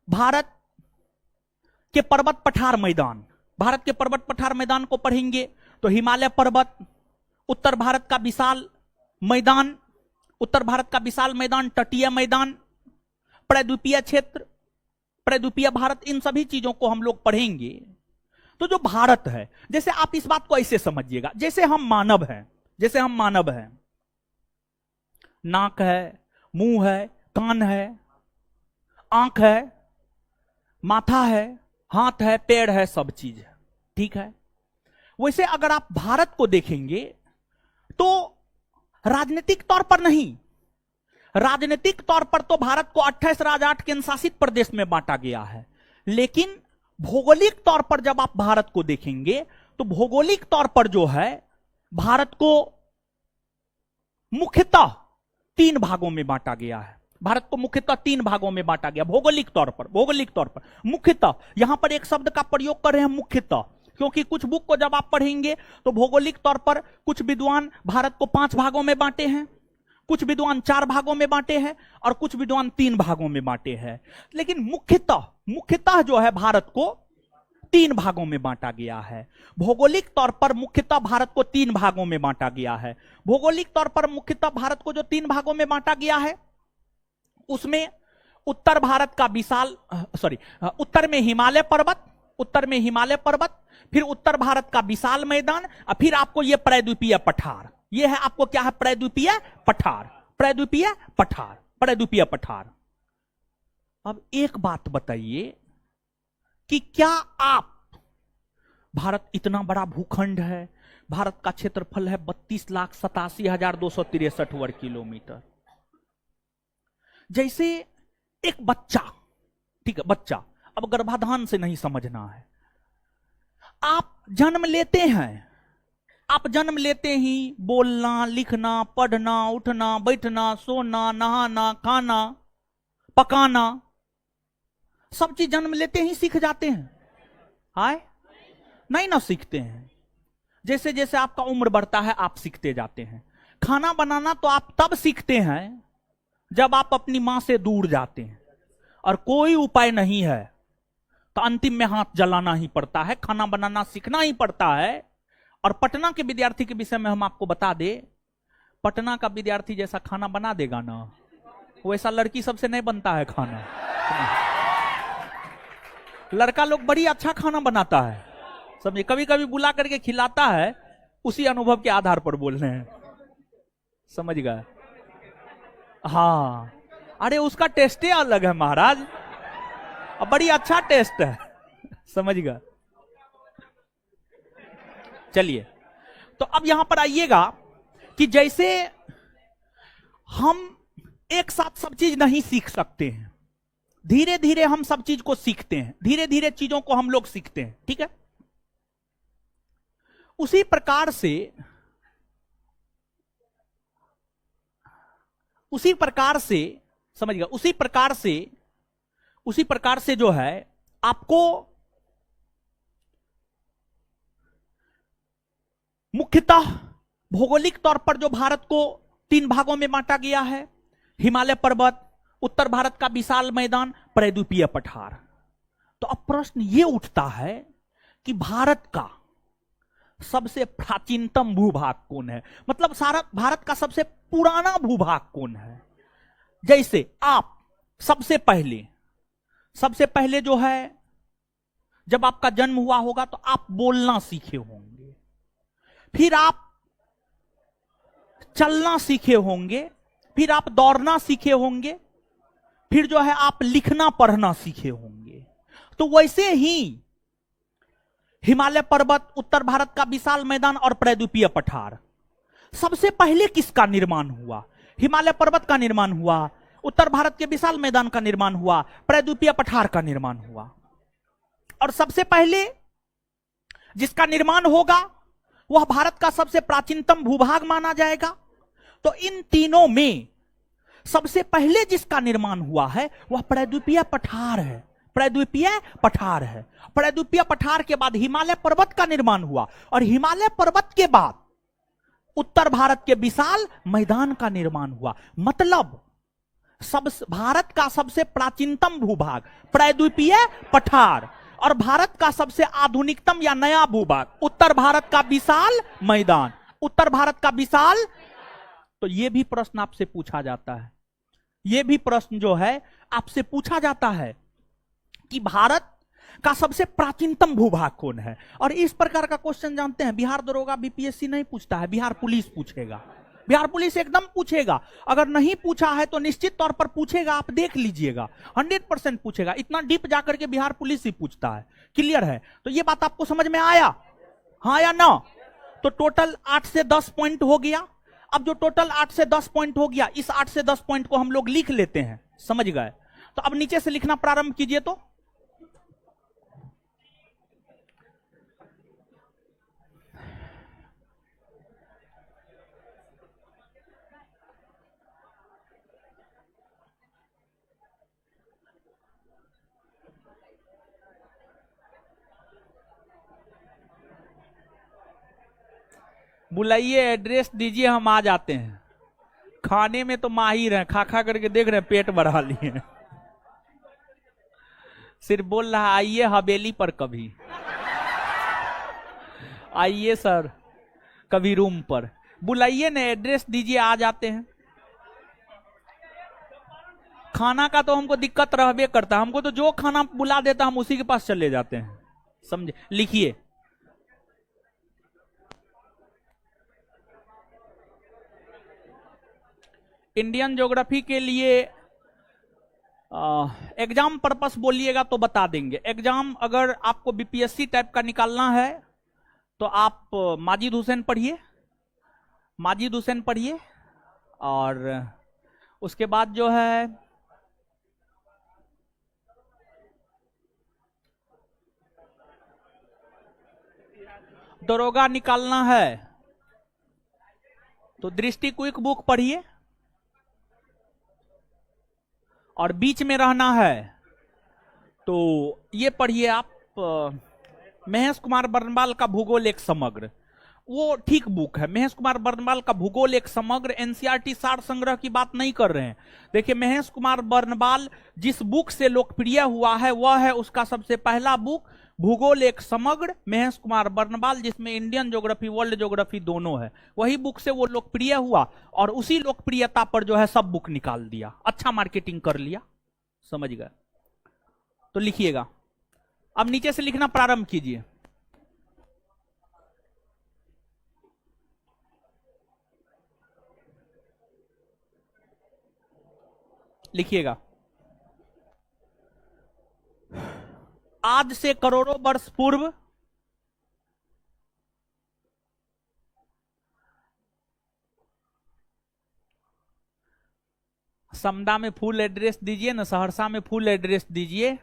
भारत के पर्वत पठार मैदान, भारत के पर्वत पठार मैदान को पढ़ेंगे तो हिमालय पर्वत, उत्तर भारत का विशाल मैदान, उत्तर भारत का विशाल मैदान, तटीय मैदान, प्रायद्वीपीय क्षेत्र, प्रायद्वीपीय भारत, इन सभी चीजों को हम लोग पढ़ेंगे। तो जो भारत है, जैसे आप इस बात को ऐसे समझिएगा, जैसे हम मानव हैं, जैसे हम मानव हैं, नाक है, मुंह है, कान है, आंख है, माथा है, हाथ है, पैर है, सब चीज है, ठीक है। वैसे अगर आप भारत को देखेंगे तो राजनीतिक तौर पर नहीं, राजनीतिक तौर पर तो भारत को 28 राज्य 8 केंद्र शासित प्रदेश में बांटा गया है, लेकिन भौगोलिक तौर पर जब आप भारत को देखेंगे तो भौगोलिक तौर पर जो है भारत को मुख्यतः 3 भागों में बांटा गया है। भारत को मुख्यतः 3 भागों में बांटा गया भौगोलिक तौर पर, भौगोलिक तौर पर मुख्यतः। यहां पर एक शब्द का प्रयोग कर रहे हैं मुख्यतः, क्योंकि कुछ बुक को जब आप पढ़ेंगे तो भौगोलिक तौर पर कुछ विद्वान भारत को 5 भागों में बांटे हैं, कुछ विद्वान 4 भागों में बांटे हैं और कुछ विद्वान 3 भागों में बांटे हैं। लेकिन मुख्यतः जो है भारत को 3 भागों में बांटा गया है। भौगोलिक तौर पर मुख्यतः भारत को 3 भागों में बांटा गया है। भौगोलिक तौर पर मुख्यतः भारत को जो 3 भागों में बांटा गया है उसमें उत्तर भारत का विशाल उत्तर में हिमालय पर्वत, उत्तर में हिमालय पर्वत, फिर उत्तर भारत का विशाल मैदान, और फिर आपको यह प्रायद्वीपीय पठार, यह है आपको क्या है, प्रायद्वीपीय पठार, प्रायद्वीपीय पठार, प्रायद्वीपीय पठार। अब एक बात बताइए कि क्या आप, भारत इतना बड़ा भूखंड है, भारत का क्षेत्रफल है 32,87,263 वर्ग किलोमीटर। जैसे एक बच्चा, ठीक है, बच्चा, अब गर्भाधान से नहीं समझना है, आप जन्म लेते हैं, आप जन्म लेते ही बोलना, लिखना, पढ़ना, उठना, बैठना, सोना, नहाना, खाना, पकाना, सब चीज जन्म लेते ही सीख जाते हैं? हाय, नहीं ना सीखते हैं। जैसे जैसे आपका उम्र बढ़ता है आप सीखते जाते हैं। खाना बनाना तो आप तब सीखते हैं जब आप अपनी मां से दूर जाते हैं और कोई उपाय नहीं है तो अंतिम में हाथ जलाना ही पड़ता है, खाना बनाना सीखना ही पड़ता है। और पटना के विद्यार्थी के विषय में हम आपको बता दें, पटना का विद्यार्थी जैसा खाना बना देगा ना, वैसा लड़की सबसे नहीं बनता है खाना। लड़का लोग बड़ी अच्छा खाना बनाता है, समझे, कभी कभी बुला करके खिलाता है, उसी अनुभव के आधार पर बोल रहे हैं, समझ गए। हाँ, अरे उसका टेस्ट ही अलग है महाराज, अब बड़ी अच्छा टेस्ट है, समझ गए। चलिए, तो अब यहां पर आइएगा कि जैसे हम एक साथ सब चीज नहीं सीख सकते हैं, धीरे धीरे हम सब चीज को सीखते हैं, धीरे धीरे चीजों को हम लोग सीखते हैं, ठीक है। उसी प्रकार से समझ गया, उसी प्रकार से जो है आपको मुख्यतः भौगोलिक तौर पर जो भारत को 3 भागों में बांटा गया है, हिमालय पर्वत, उत्तर भारत का विशाल मैदान, प्रायद्वीपीय पठार। तो अब प्रश्न यह उठता है कि भारत का सबसे प्राचीनतम भूभाग कौन है, मतलब सारा भारत का सबसे पुराना भूभाग कौन है। जैसे आप सबसे पहले जो है, जब आपका जन्म हुआ होगा तो आप बोलना सीखे होंगे, फिर आप चलना सीखे होंगे, फिर आप दौड़ना सीखे होंगे, फिर जो है आप लिखना पढ़ना सीखे होंगे। तो वैसे ही हिमालय पर्वत, उत्तर भारत का विशाल मैदान और प्रायद्वीपीय पठार, सबसे पहले किसका निर्माण हुआ? हिमालय पर्वत का निर्माण हुआ, उत्तर भारत के विशाल मैदान का निर्माण हुआ, प्रायद्वीपीय पठार का निर्माण हुआ। और सबसे पहले जिसका निर्माण होगा वह भारत का सबसे प्राचीनतम भूभाग माना जाएगा। तो इन तीनों में सबसे पहले जिसका निर्माण हुआ है वह प्रायद्वीपीय पठार है, प्रायद्वीपीय पठार के बाद हिमालय पर्वत का निर्माण हुआ, और हिमालय पर्वत के बाद उत्तर भारत के विशाल मैदान का निर्माण हुआ। मतलब भारत का सबसे प्राचीनतम भूभाग प्रायद्वीपीय पठार, और भारत का सबसे आधुनिकतम या नया भूभाग उत्तर भारत का विशाल मैदान, उत्तर भारत का विशाल। तो यह भी प्रश्न आपसे पूछा जाता है, यह भी प्रश्न जो है आपसे पूछा जाता है कि भारत का सबसे प्राचीनतम भूभाग कौन है। और इस प्रकार का क्वेश्चन जानते हैं बिहार दरोगा बीपीएससी नहीं पूछता है, बिहार पुलिस पूछेगा, बिहार पुलिस एकदम पूछेगा। अगर नहीं पूछा है तो निश्चित तौर पर पूछेगा, आप देख लीजिएगा, 100% पूछेगा। इतना डीप जाकर के बिहार पुलिस ही पूछता है। क्लियर है? तो ये बात आपको समझ में आया, हाँ या ना? तो टोटल 8 से 10 पॉइंट हो गया। अब जो टोटल 8 से 10 पॉइंट हो गया, इस 8 से 10 पॉइंट को हम लोग लिख लेते हैं, समझ गए? तो अब नीचे से लिखना प्रारंभ कीजिए। तो बुलाइए, एड्रेस दीजिए, हम आ जाते हैं। खाने में तो माहिर हैं, खा खा करके देख रहे हैं पेट बढ़ा लिए। सिर्फ बोल रहा आइए हवेली पर कभी, आइए सर कभी रूम पर। बुलाइए ना, एड्रेस दीजिए, आ जाते हैं। खाना का तो हमको दिक्कत रहबे करता, हमको तो जो खाना बुला देता हम उसी के पास चले जाते हैं, समझे? लिखिए, इंडियन ज्योग्राफी के लिए एग्जाम पर्पस बोलिएगा तो बता देंगे। एग्जाम अगर आपको बीपीएससी टाइप का निकालना है तो आप माजिद हुसैन पढ़िए, माजिद हुसैन पढ़िए, और उसके बाद जो है दरोगा निकालना है तो दृष्टि क्विक बुक पढ़िए, और बीच में रहना है तो ये पढ़िए आप महेश कुमार बरनवाल का भूगोल एक समग्र। वो ठीक बुक है। महेश कुमार बर्नवाल का भूगोल एक समग्र एनसीईआरटी सार संग्रह की बात नहीं कर रहे हैं। देखिए, महेश कुमार बर्नवाल जिस बुक से लोकप्रिय हुआ है वह है उसका सबसे पहला बुक भूगोल एक समग्र, महेश कुमार बर्नवाल, जिसमें इंडियन ज्योग्राफी वर्ल्ड ज्योग्राफी दोनों है। वही बुक से वो लोकप्रिय हुआ और उसी लोकप्रियता पर जो है सब बुक निकाल दिया, अच्छा मार्केटिंग कर लिया। समझ गए? तो लिखिएगा, अब नीचे से लिखना प्रारंभ कीजिए। लिखिएगा, आज से करोड़ों वर्ष पूर्व समदा में फुल एड्रेस दीजिए ना, सहरसा में फुल एड्रेस दीजिए,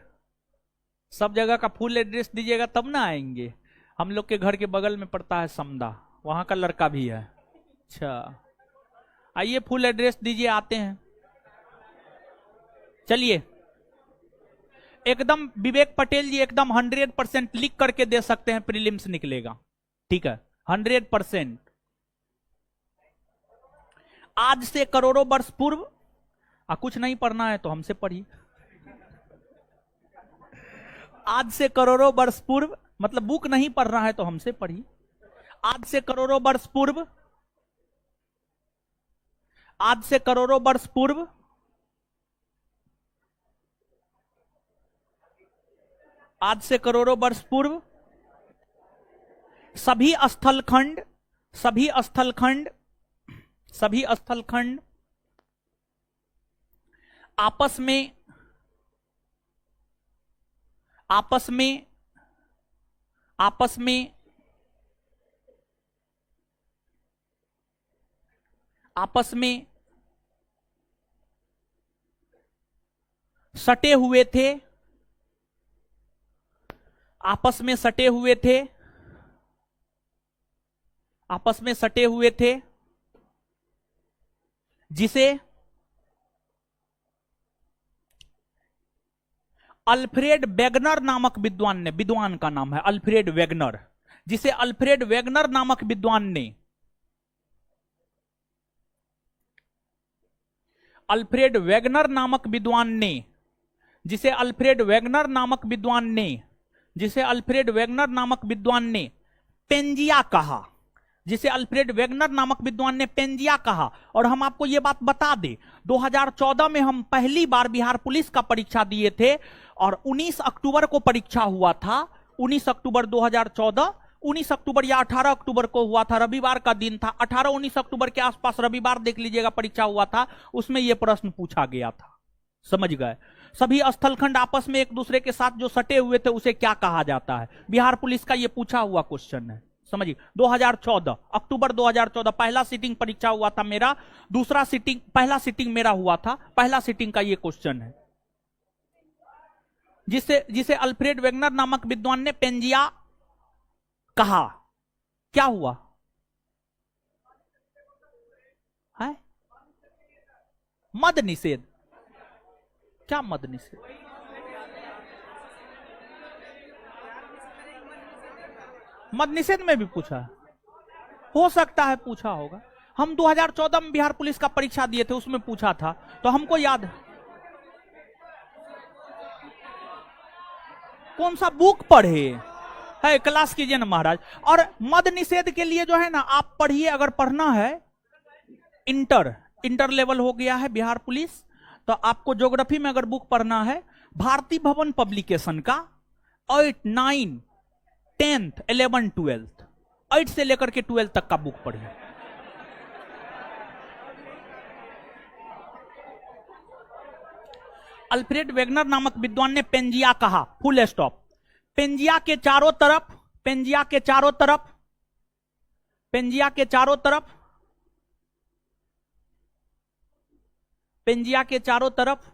सब जगह का फुल एड्रेस दीजिएगा तब ना आएंगे। हम लोग के घर के बगल में पड़ता है समदा, वहां का लड़का भी है। अच्छा, आइए फुल एड्रेस दीजिए, आते हैं। चलिए, एकदम विवेक पटेल जी एकदम 100% लिख करके दे सकते हैं, प्रीलिम्स निकलेगा। ठीक है, 100%। आज से करोड़ों वर्ष पूर्व, कुछ नहीं पढ़ना है तो हमसे पढ़िए। आज से करोड़ों वर्ष पूर्व मतलब बुक नहीं पढ़ना है तो हमसे पढ़िए। आज से करोड़ों वर्ष पूर्व, आज से करोड़ों वर्ष पूर्व आज से करोड़ों वर्ष पूर्व सभी स्थलखंड सभी स्थलखंड सभी स्थलखंड आपस में आपस में आपस में आपस में सटे हुए थे, आपस में सटे हुए थे, आपस में सटे हुए थे, जिसे अल्फ्रेड वेगनर नामक विद्वान ने, विद्वान का नाम है अल्फ्रेड वेगनर, जिसे अल्फ्रेड वेगनर नामक विद्वान ने, अल्फ्रेड वेगनर नामक विद्वान ने, जिसे अल्फ्रेड वेगनर नामक विद्वान ने, जिसे अल्फ्रेड वेगनर नामक विद्वान ने पेंजिया कहा, जिसे अल्फ्रेड वेगनर नामक विद्वान ने पेंजिया कहा। और हम आपको यह बात बता दें, 2014 में हम पहली बार बिहार पुलिस का परीक्षा दिए थे और 19 अक्टूबर को परीक्षा हुआ था। 19 अक्टूबर 2014, 19 अक्टूबर या 18 अक्टूबर को हुआ था, रविवार का दिन था। 18-19 अक्टूबर के आसपास रविवार देख लीजिएगा, परीक्षा हुआ था, उसमें यह प्रश्न पूछा गया था। समझ गए? सभी स्थलखंड आपस में एक दूसरे के साथ जो सटे हुए थे उसे क्या कहा जाता है? बिहार पुलिस का यह पूछा हुआ क्वेश्चन है। समझिए, 2014 अक्टूबर 2014 पहला सीटिंग परीक्षा हुआ था मेरा, दूसरा सीटिंग, पहला सीटिंग मेरा हुआ था, पहला सीटिंग का यह क्वेश्चन है, जिसे अल्फ्रेड वेगनर नामक विद्वान ने पेंजिया कहा। क्या हुआ है? मद निषेध। क्या मद निषेध? मद निषेध में भी पूछा, हो सकता है पूछा होगा। हम 2014 में बिहार पुलिस का परीक्षा दिए थे, उसमें पूछा था, तो हमको याद है। कौन सा बुक पढ़े है, क्लास कीजिए ना महाराज। और मद निषेध के लिए जो है ना, आप पढ़िए, अगर पढ़ना है, इंटर लेवल हो गया है बिहार पुलिस, तो आपको ज्योग्राफी में अगर बुक पढ़ना है, भारती भवन पब्लिकेशन का 8, 9, 10th, 11, 12th, 8 से लेकर के 12 तक का बुक पढ़िए। अल्फ्रेड वेगनर नामक विद्वान ने पेंजिया कहा, फुल स्टॉप। पेंजिया के चारों तरफ, पेंजिया के चारों तरफ, पेंजिया के चारों तरफ, पेंजिया के चारों तरफ,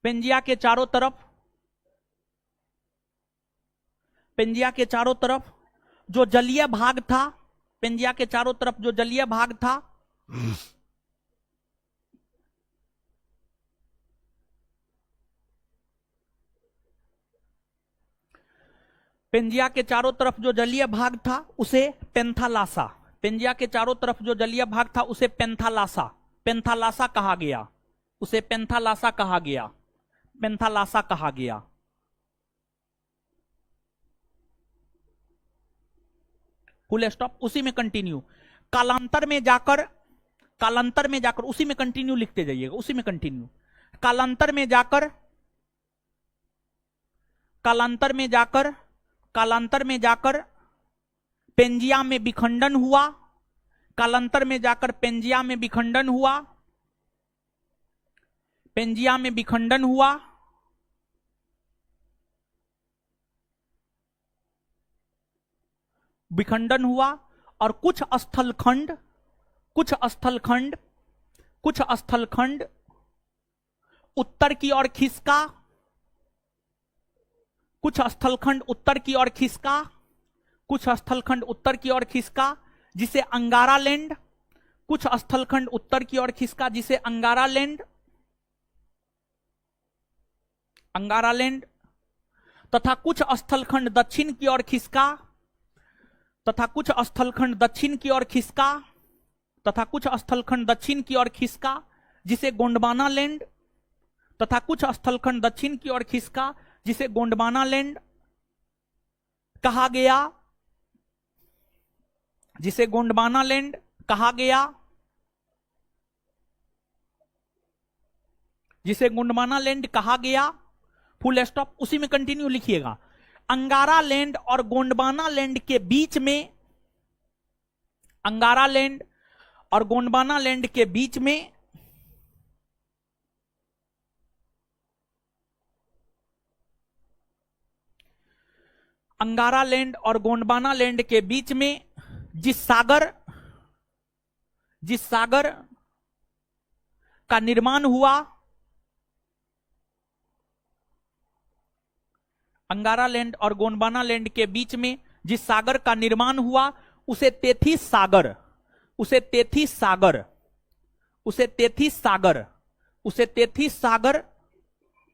पेंजिया के चारों तरफ, पेंजिया के चारों तरफ जो जलीय भाग था, पेंजिया के चारों तरफ जो जलीय भाग था, पेंजिया के चारों तरफ जो जलीय भाग था उसे पेंथालासा, पेंजिया के चारों तरफ जो जलीय भाग था उसे पेंथालासा, पेंथालासा कहा गया, उसे पेंथालासा कहा गया, पेंथालासा कहा गया। फुल स्टॉप, उसी में कंटिन्यू। कालांतर में जाकर, कालांतर में जाकर, उसी में कंटिन्यू लिखते जाइएगा, उसी में कंटिन्यू। कालांतर में जाकर, कालांतर में जाकर, कालांतर में जाकर पेंजिया में विखंडन हुआ, कालांतर में जाकर पेंजिया में विखंडन हुआ, पेंजिया में विखंडन हुआ, विखंडन हुआ, और कुछ स्थलखंड, कुछ स्थलखंड, कुछ स्थलखंड उत्तर की ओर खिसका, कुछ स्थलखंड उत्तर की ओर खिसका, कुछ स्थलखंड उत्तर की ओर खिसका जिसे अंगारा लैंड, कुछ स्थलखंड उत्तर की ओर खिसका जिसे अंगारा लैंड, अंगारा लैंड, तथा कुछ स्थलखंड दक्षिण की ओर खिसका, तथा कुछ स्थलखंड दक्षिण की ओर खिसका, तथा कुछ स्थलखंड दक्षिण की ओर खिसका जिसे गोंडवाना लैंड, तथा कुछ स्थलखंड दक्षिण की ओर खिसका जिसे गोंडवाना लैंड कहा गया, जिसे गोंडवाना लैंड कहा गया, जिसे गोंडवाना लैंड कहा गया। फुल स्टॉप, उसी में कंटिन्यू लिखिएगा। अंगारा लैंड और गोंडवाना लैंड के बीच में, अंगारा लैंड और गोंडवाना लैंड के बीच में अंगारा लैंड और गोंडवाना लैंड के बीच में जिस सागर, जिस सागर का निर्माण हुआ, अंगारा लैंड और गोंडवाना लैंड के बीच में जिस सागर का निर्माण हुआ उसे तेथिस सागर, उसे तेथिस सागर, उसे तेथिस सागर, उसे तेथिस सागर,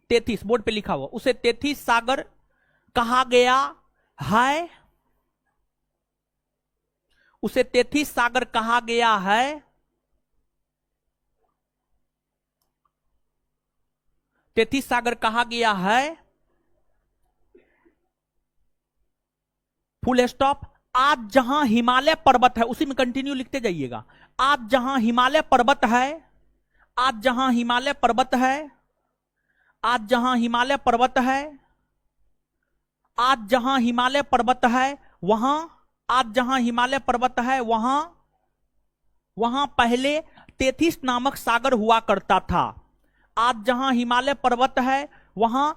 तेथिस बोर्ड पे लिखा हुआ, उसे तेथिस सागर कहा गया है, उसे तेथिस सागर कहा गया है, तेथिस सागर कहा गया है। Full stop. आज जहां हिमालय पर्वत है, उसी में कंटिन्यू लिखते जाइएगा। आज जहां हिमालय पर्वत है, आज जहां हिमालय पर्वत है, आज जहां हिमालय पर्वत है, आज जहां हिमालय पर्वत है वहां, आज जहां हिमालय पर्वत है वहां, वहां पहले तेथिस नामक सागर हुआ करता था। आज जहां हिमालय पर्वत है वहां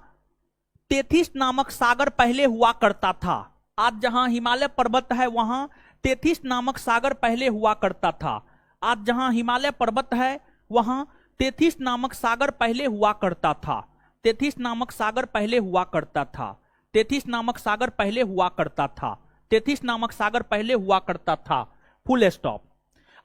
तेथिस नामक सागर पहले हुआ करता था। आज जहां हिमालय पर्वत है वहां तेथिस नामक सागर पहले हुआ करता था। आज जहां हिमालय पर्वत है वहां तेथिस नामक सागर पहले हुआ करता था। तेथिस नामक सागर पहले हुआ करता था। तेथिस नामक सागर पहले हुआ करता था। तेथिस नामक सागर पहले हुआ करता था। Full stop.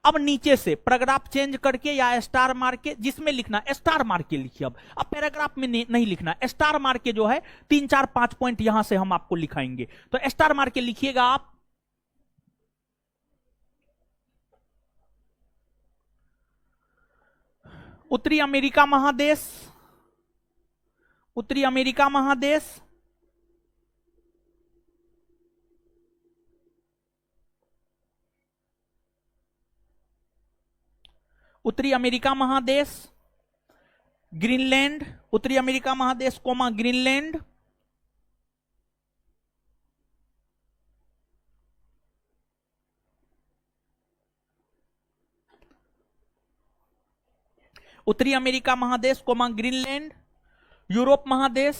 अब नीचे से पैराग्राफ चेंज करके या स्टार मार के, जिसमें लिखना स्टार मार के लिखिए। अब पैराग्राफ में नहीं लिखना, स्टार मार के जो है 3 4 5 पॉइंट यहां से हम आपको लिखाएंगे, तो स्टार मार के लिखिएगा आप। उत्तरी अमेरिका महादेश, उत्तरी अमेरिका महादेश, उत्तरी अमेरिका महादेश, ग्रीनलैंड, उत्तरी अमेरिका महादेश कोमा ग्रीनलैंड, उत्तरी अमेरिका महादेश कोमा ग्रीनलैंड, यूरोप महादेश,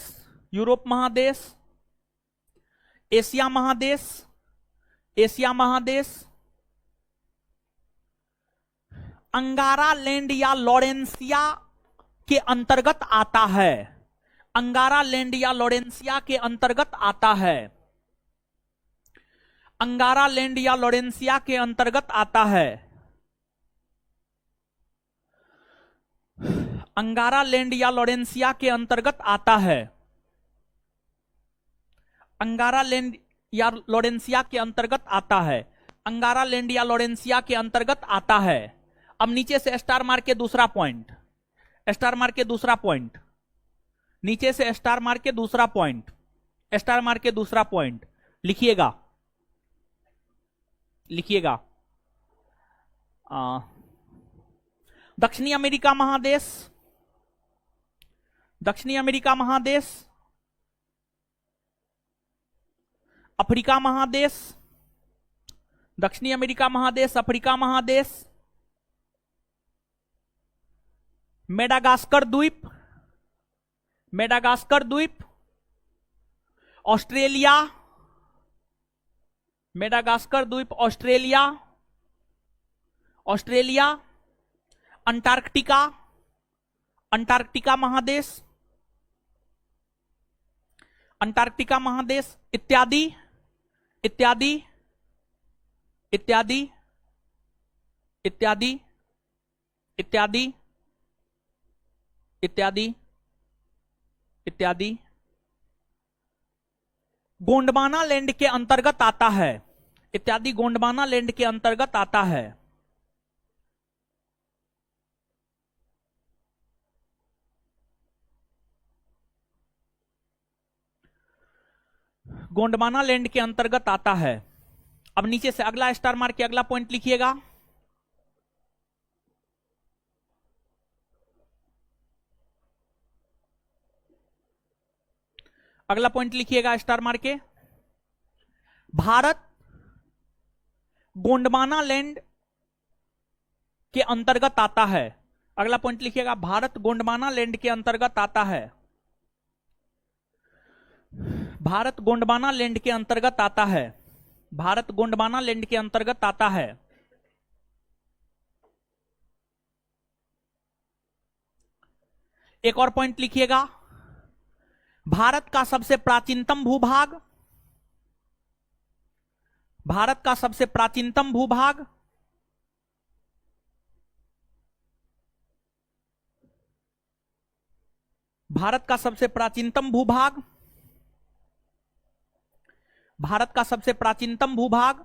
यूरोप महादेश, एशिया महादेश, एशिया महादेश, अंगारा लैंड या लॉरेंसिया के अंतर्गत आता है। अंगारा लैंड या लॉरेंसिया के अंतर्गत आता है। अंगारा लैंड या लॉरेंसिया के अंतर्गत आता है। अंगारा लैंड या लॉरेंसिया के अंतर्गत आता है। अंगारा लैंड या लॉरेंसिया के अंतर्गत आता है, अंगारा लैंड या लॉरेंसिया के अंतर्गत आता है। अब नीचे से स्टार मार के दूसरा पॉइंट, स्टार मार के दूसरा पॉइंट, नीचे से स्टार मार के दूसरा पॉइंट, स्टार मार के दूसरा पॉइंट लिखिएगा, लिखिएगा। दक्षिणी अमेरिका महादेश, दक्षिणी अमेरिका महादेश, अफ्रीका महादेश, दक्षिणी अमेरिका महादेश, अफ्रीका महादेश, मेडागास्कर द्वीप, मेडागास्कर द्वीप, ऑस्ट्रेलिया, मेडागास्कर द्वीप, ऑस्ट्रेलिया, ऑस्ट्रेलिया, अंटार्कटिका, अंटार्कटिका महादेश, अंटार्कटिका महादेश, इत्यादि इत्यादि इत्यादि इत्यादि इत्यादि इत्यादि इत्यादि गोंडवाना लैंड के अंतर्गत आता है, इत्यादि गोंडवाना लैंड के अंतर्गत आता है। गोंडवाना लैंड के अंतर्गत आता है। अब नीचे से अगला स्टार मार के अगला पॉइंट लिखिएगा, अगला पॉइंट लिखिएगा स्टार मार के। भारत गोंडवाना लैंड के अंतर्गत आता है, अगला पॉइंट लिखिएगा, भारत गोंडवाना लैंड के अंतर्गत आता है, भारत गोंडवाना लैंड के अंतर्गत आता है, भारत गोंडवाना लैंड के अंतर्गत आता है। एक और पॉइंट लिखिएगा, भारत का सबसे प्राचीनतम भूभाग, भारत का सबसे प्राचीनतम भूभाग, भारत का सबसे प्राचीनतम भूभाग, भारत का सबसे प्राचीनतम भूभाग,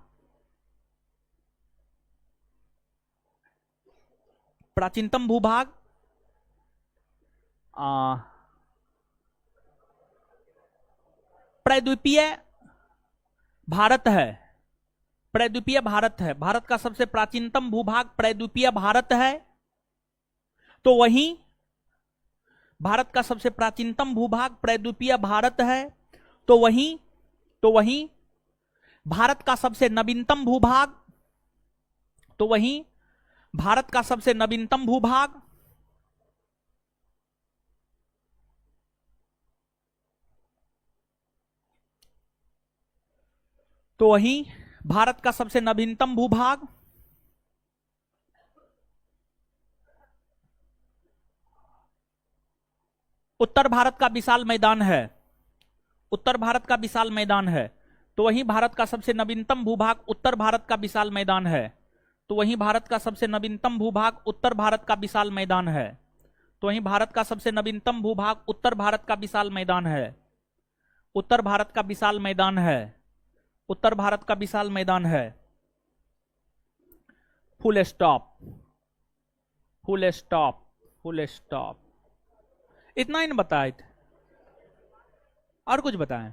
प्राचीनतम भूभाग प्रायद्वीपीय भारत है, प्रायद्वीपीय भारत है, भारत का सबसे प्राचीनतम भूभाग प्रायद्वीपीय भारत है। तो वहीं भारत का सबसे प्राचीनतम भूभाग प्रायद्वीपीय भारत है, तो वहीं भारत का सबसे नवीनतम भूभाग, तो वहीं भारत का सबसे नवीनतम भूभाग तो वहीं भारत का सबसे नवीनतम भूभाग उत्तर भारत का विशाल मैदान है, उत्तर भारत का विशाल मैदान है। तो वहीं भारत का सबसे नवीनतम भूभाग उत्तर भारत का विशाल मैदान है, तो वहीं भारत का सबसे नवीनतम भूभाग उत्तर भारत का विशाल मैदान है, तो वहीं भारत का सबसे नवीनतम भूभाग उत्तर भारत का विशाल मैदान है, उत्तर भारत का विशाल मैदान है, उत्तर भारत का विशाल मैदान है। Full stop, full stop, full stop. इतना ही न बताए थे, और कुछ बताएं?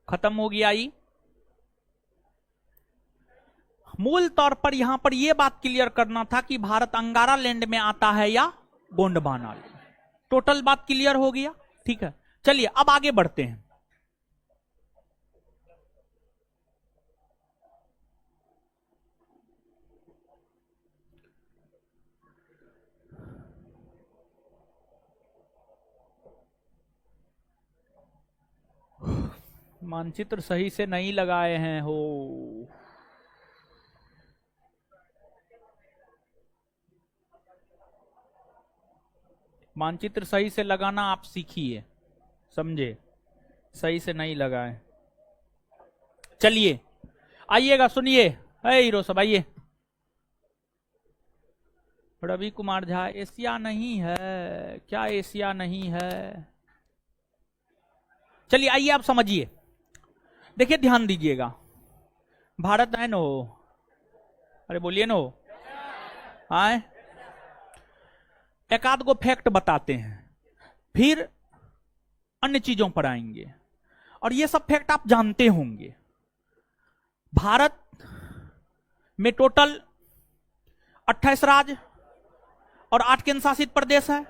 खत्म हो गया। ये मूल तौर पर यहां पर यह बात क्लियर करना था कि भारत अंगारा लैंड में आता है या गोंडवाना। टोटल बात क्लियर हो गया, ठीक है। चलिए अब आगे बढ़ते हैं। मानचित्र सही से नहीं लगाए हैं हो। मानचित्र सही से लगाना आप सीखिए, समझे? सही से नहीं लगाए। चलिए आइएगा, सुनिए। हीरो सब आइए। रवि कुमार झा, एशिया नहीं है क्या? एशिया नहीं है? चलिए आइए आप समझिए, देखिए ध्यान दीजिएगा। भारत है नो, अरे बोलिए नो, आए एक आध गो फैक्ट बताते हैं, फिर अन्य चीजों पर आएंगे, और ये सब फैक्ट आप जानते होंगे। भारत में टोटल 28 राज्य और 8 केंद्र शासित प्रदेश है,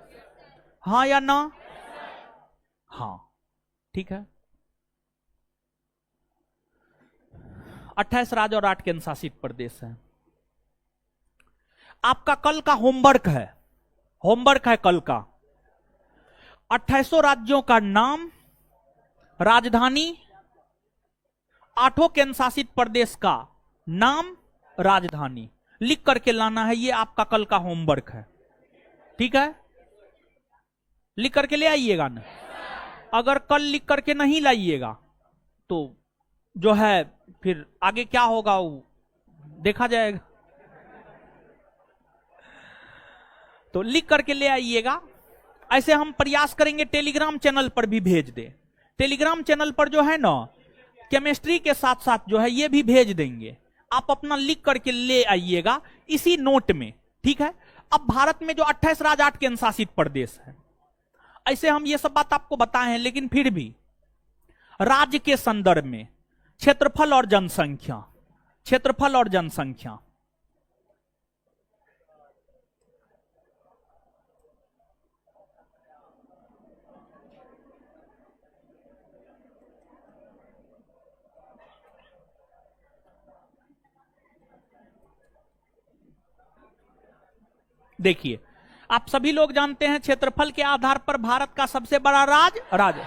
हाँ या ना? हाँ, ठीक है। 28 राज्य और 8 केंद्र शासित प्रदेश है। आपका कल का होमवर्क है कल का 28 राज्यों का नाम, राजधानी, 8 केंद्र शासित प्रदेश का नाम, राजधानी लिख करके लाना है। ये आपका कल का होमवर्क है, ठीक है? लिख करके ले आइएगा ना। अगर कल लिख करके नहीं लाइएगा तो जो है फिर आगे क्या होगा वो देखा जाएगा। तो लिख करके ले आइएगा। ऐसे हम प्रयास करेंगे टेलीग्राम चैनल पर भी भेज दे। टेलीग्राम चैनल पर जो है ना केमिस्ट्री के साथ साथ जो है ये भी भेज देंगे, आप अपना लिख करके ले आइएगा इसी नोट में, ठीक है? अब भारत में जो 28 राज्य 8 केंद्र शासित प्रदेश है, ऐसे हम ये सब बात आपको बताए हैं, लेकिन फिर भी राज्य के संदर्भ में क्षेत्रफल और जनसंख्या, देखिए आप सभी लोग जानते हैं क्षेत्रफल के आधार पर भारत का सबसे बड़ा राज्य,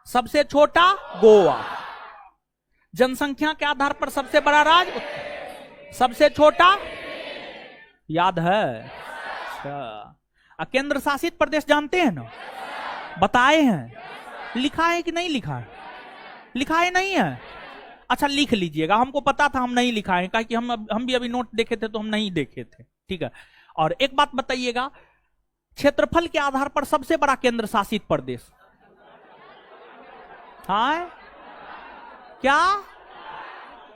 सबसे छोटा गोवा, जनसंख्या के आधार पर सबसे बड़ा राज्य, सबसे छोटा याद है। केंद्र शासित प्रदेश जानते हैं ना, बताए हैं, लिखा है कि नहीं लिखा है? लिखा है नहीं है? अच्छा लिख लीजिएगा, हमको पता था हम नहीं लिखा है, क्योंकि हम भी अभी नोट देखे थे तो हम नहीं देखे थे, ठीक है? और एक बात बताइएगा, क्षेत्रफल के आधार पर सबसे बड़ा केंद्र शासित प्रदेश, हाँ क्या?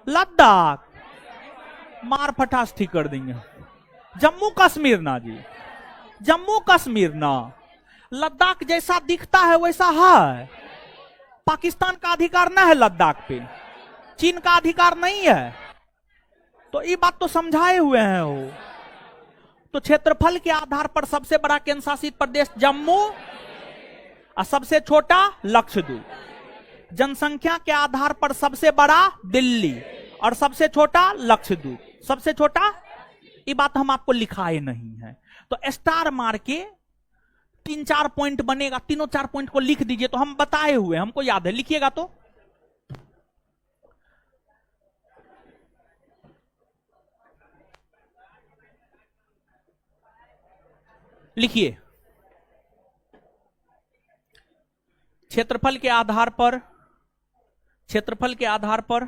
लद्दाख। मार फटास ठीक कर देंगे। जम्मू कश्मीर ना जी, जम्मू कश्मीर ना, लद्दाख जैसा दिखता है वैसा है। पाकिस्तान का अधिकार ना है लद्दाख पे, चीन का अधिकार नहीं है, तो ये बात तो समझाए हुए हैं वो। तो क्षेत्रफल के आधार पर सबसे बड़ा केंद्र शासित प्रदेश जम्मू और सबसे छोटा लक्षद्वीप, जनसंख्या के आधार पर सबसे बड़ा दिल्ली और सबसे छोटा लक्षद्वीप, सबसे छोटा। ये बात हम आपको लिखाए नहीं है, तो स्टार मार के 3-4 पॉइंट बनेगा, तीनों 4 पॉइंट को लिख दीजिए, तो हम बताए हुए हमको याद है, लिखिएगा तो। लिखिए, क्षेत्रफल के आधार पर, क्षेत्रफल के आधार पर,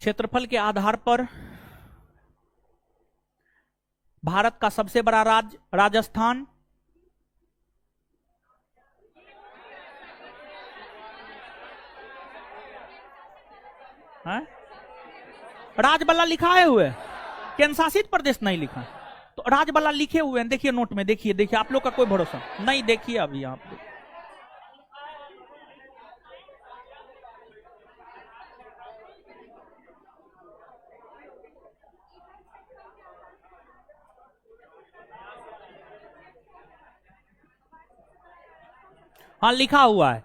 क्षेत्रफल के आधार पर भारत का सबसे बड़ा राज्य राजस्थान, राजबल्ला लिखाए हुए, केंद्र शासित प्रदेश नहीं लिखा, तो राजबल्ला लिखे हुए हैं, देखिए नोट में, देखिए देखिए, आप लोग का कोई भरोसा नहीं, देखिए अभी आप हाँ लिखा हुआ है,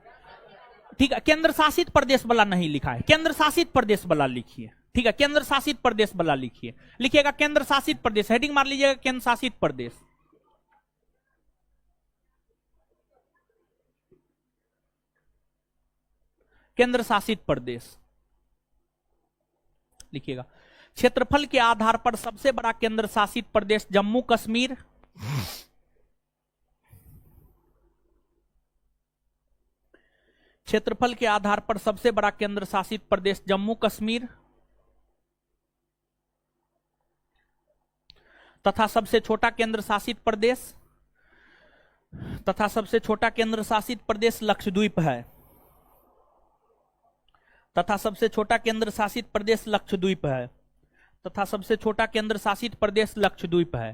ठीक है? केंद्र शासित प्रदेश वाला नहीं लिखा है, केंद्र शासित प्रदेश वाला लिखिए, ठीक है? केंद्र शासित प्रदेश वाला लिखिए, लिखिएगा केंद्र शासित प्रदेश, हेडिंग मार लीजिएगा केंद्र शासित प्रदेश। केंद्र शासित प्रदेश लिखिएगा। क्षेत्रफल के आधार पर सबसे बड़ा केंद्र शासित प्रदेश जम्मू कश्मीर, क्षेत्रफल के आधार पर सबसे बड़ा केंद्र शासित प्रदेश जम्मू कश्मीर तथा सबसे छोटा केंद्र शासित प्रदेश तथा सबसे छोटा केंद्र शासित प्रदेश लक्षद्वीप है। तथा सबसे छोटा केंद्र शासित प्रदेश लक्षद्वीप है। तथा सबसे छोटा केंद्र शासित प्रदेश लक्षद्वीप है।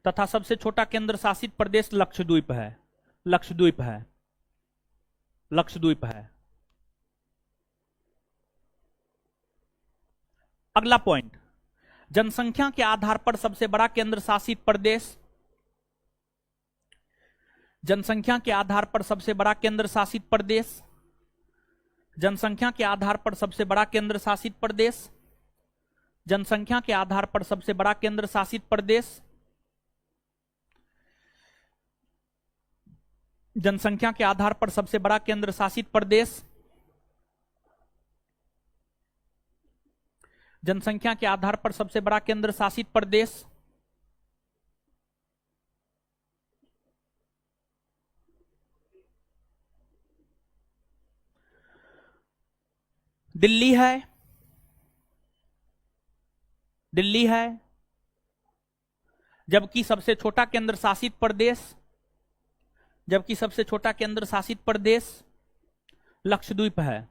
तथा सबसे छोटा केंद्र शासित प्रदेश लक्षद्वीप है। लक्षद्वीप है। लक्षद्वीप है। अगला पॉइंट, जनसंख्या के आधार पर सबसे बड़ा केंद्र शासित प्रदेश। जनसंख्या के आधार पर सबसे बड़ा केंद्र शासित प्रदेश। जनसंख्या के आधार पर सबसे बड़ा केंद्र शासित प्रदेश। जनसंख्या के आधार पर सबसे बड़ा केंद्र शासित प्रदेश। जनसंख्या के आधार पर सबसे बड़ा केंद्र शासित प्रदेश। जनसंख्या के आधार पर सबसे बड़ा केंद्र शासित प्रदेश। दिल्ली है। दिल्ली है। जबकि सबसे छोटा केंद्र शासित प्रदेश, जबकि सबसे छोटा केंद्र शासित प्रदेश लक्षद्वीप है।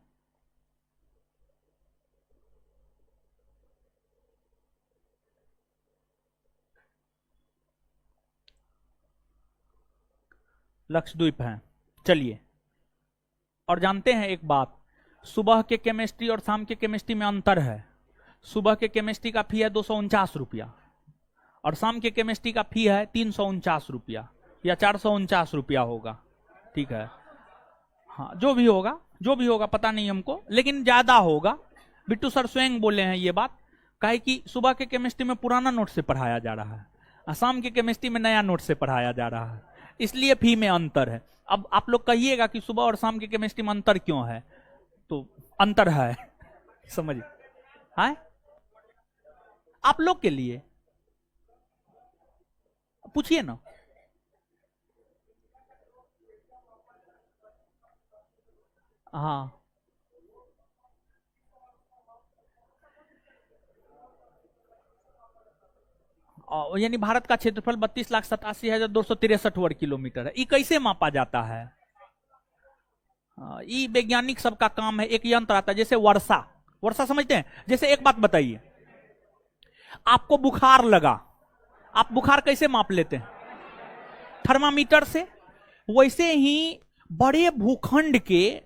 लक्षद्वीप है। चलिए, और जानते हैं एक बात, सुबह के केमिस्ट्री और शाम के केमिस्ट्री में अंतर है। सुबह के केमिस्ट्री का फी है 249 रुपया और शाम के केमिस्ट्री का फी है 349 रुपया या 449 रुपया होगा। ठीक है, हाँ, जो भी होगा, जो भी होगा पता नहीं हमको, लेकिन ज्यादा होगा। बिट्टू सर स्वयं बोले हैं ये बात, काहे कि सुबह के केमिस्ट्री में पुराना नोट से पढ़ाया जा रहा है और शाम के केमिस्ट्री में नया नोट से पढ़ाया जा रहा है, इसलिए फी में अंतर है। अब आप लोग कहिएगा कि सुबह और शाम के केमिस्ट्री में अंतर क्यों है, तो अंतर है समझिए। हाँ, आप लोग के लिए पूछिए ना। हाँ, यानी भारत का क्षेत्रफल 32,87,263 वर्ग किलोमीटर है। ये कैसे मापा जाता है? ये वैज्ञानिक सबका काम है। एक यंत्र आता है जैसे वर्षा, वर्षा समझते हैं? जैसे एक बात बताइए, आपको बुखार लगा, आप बुखार कैसे माप लेते हैं? थर्मामीटर से। वैसे ही बड़े भूखंड के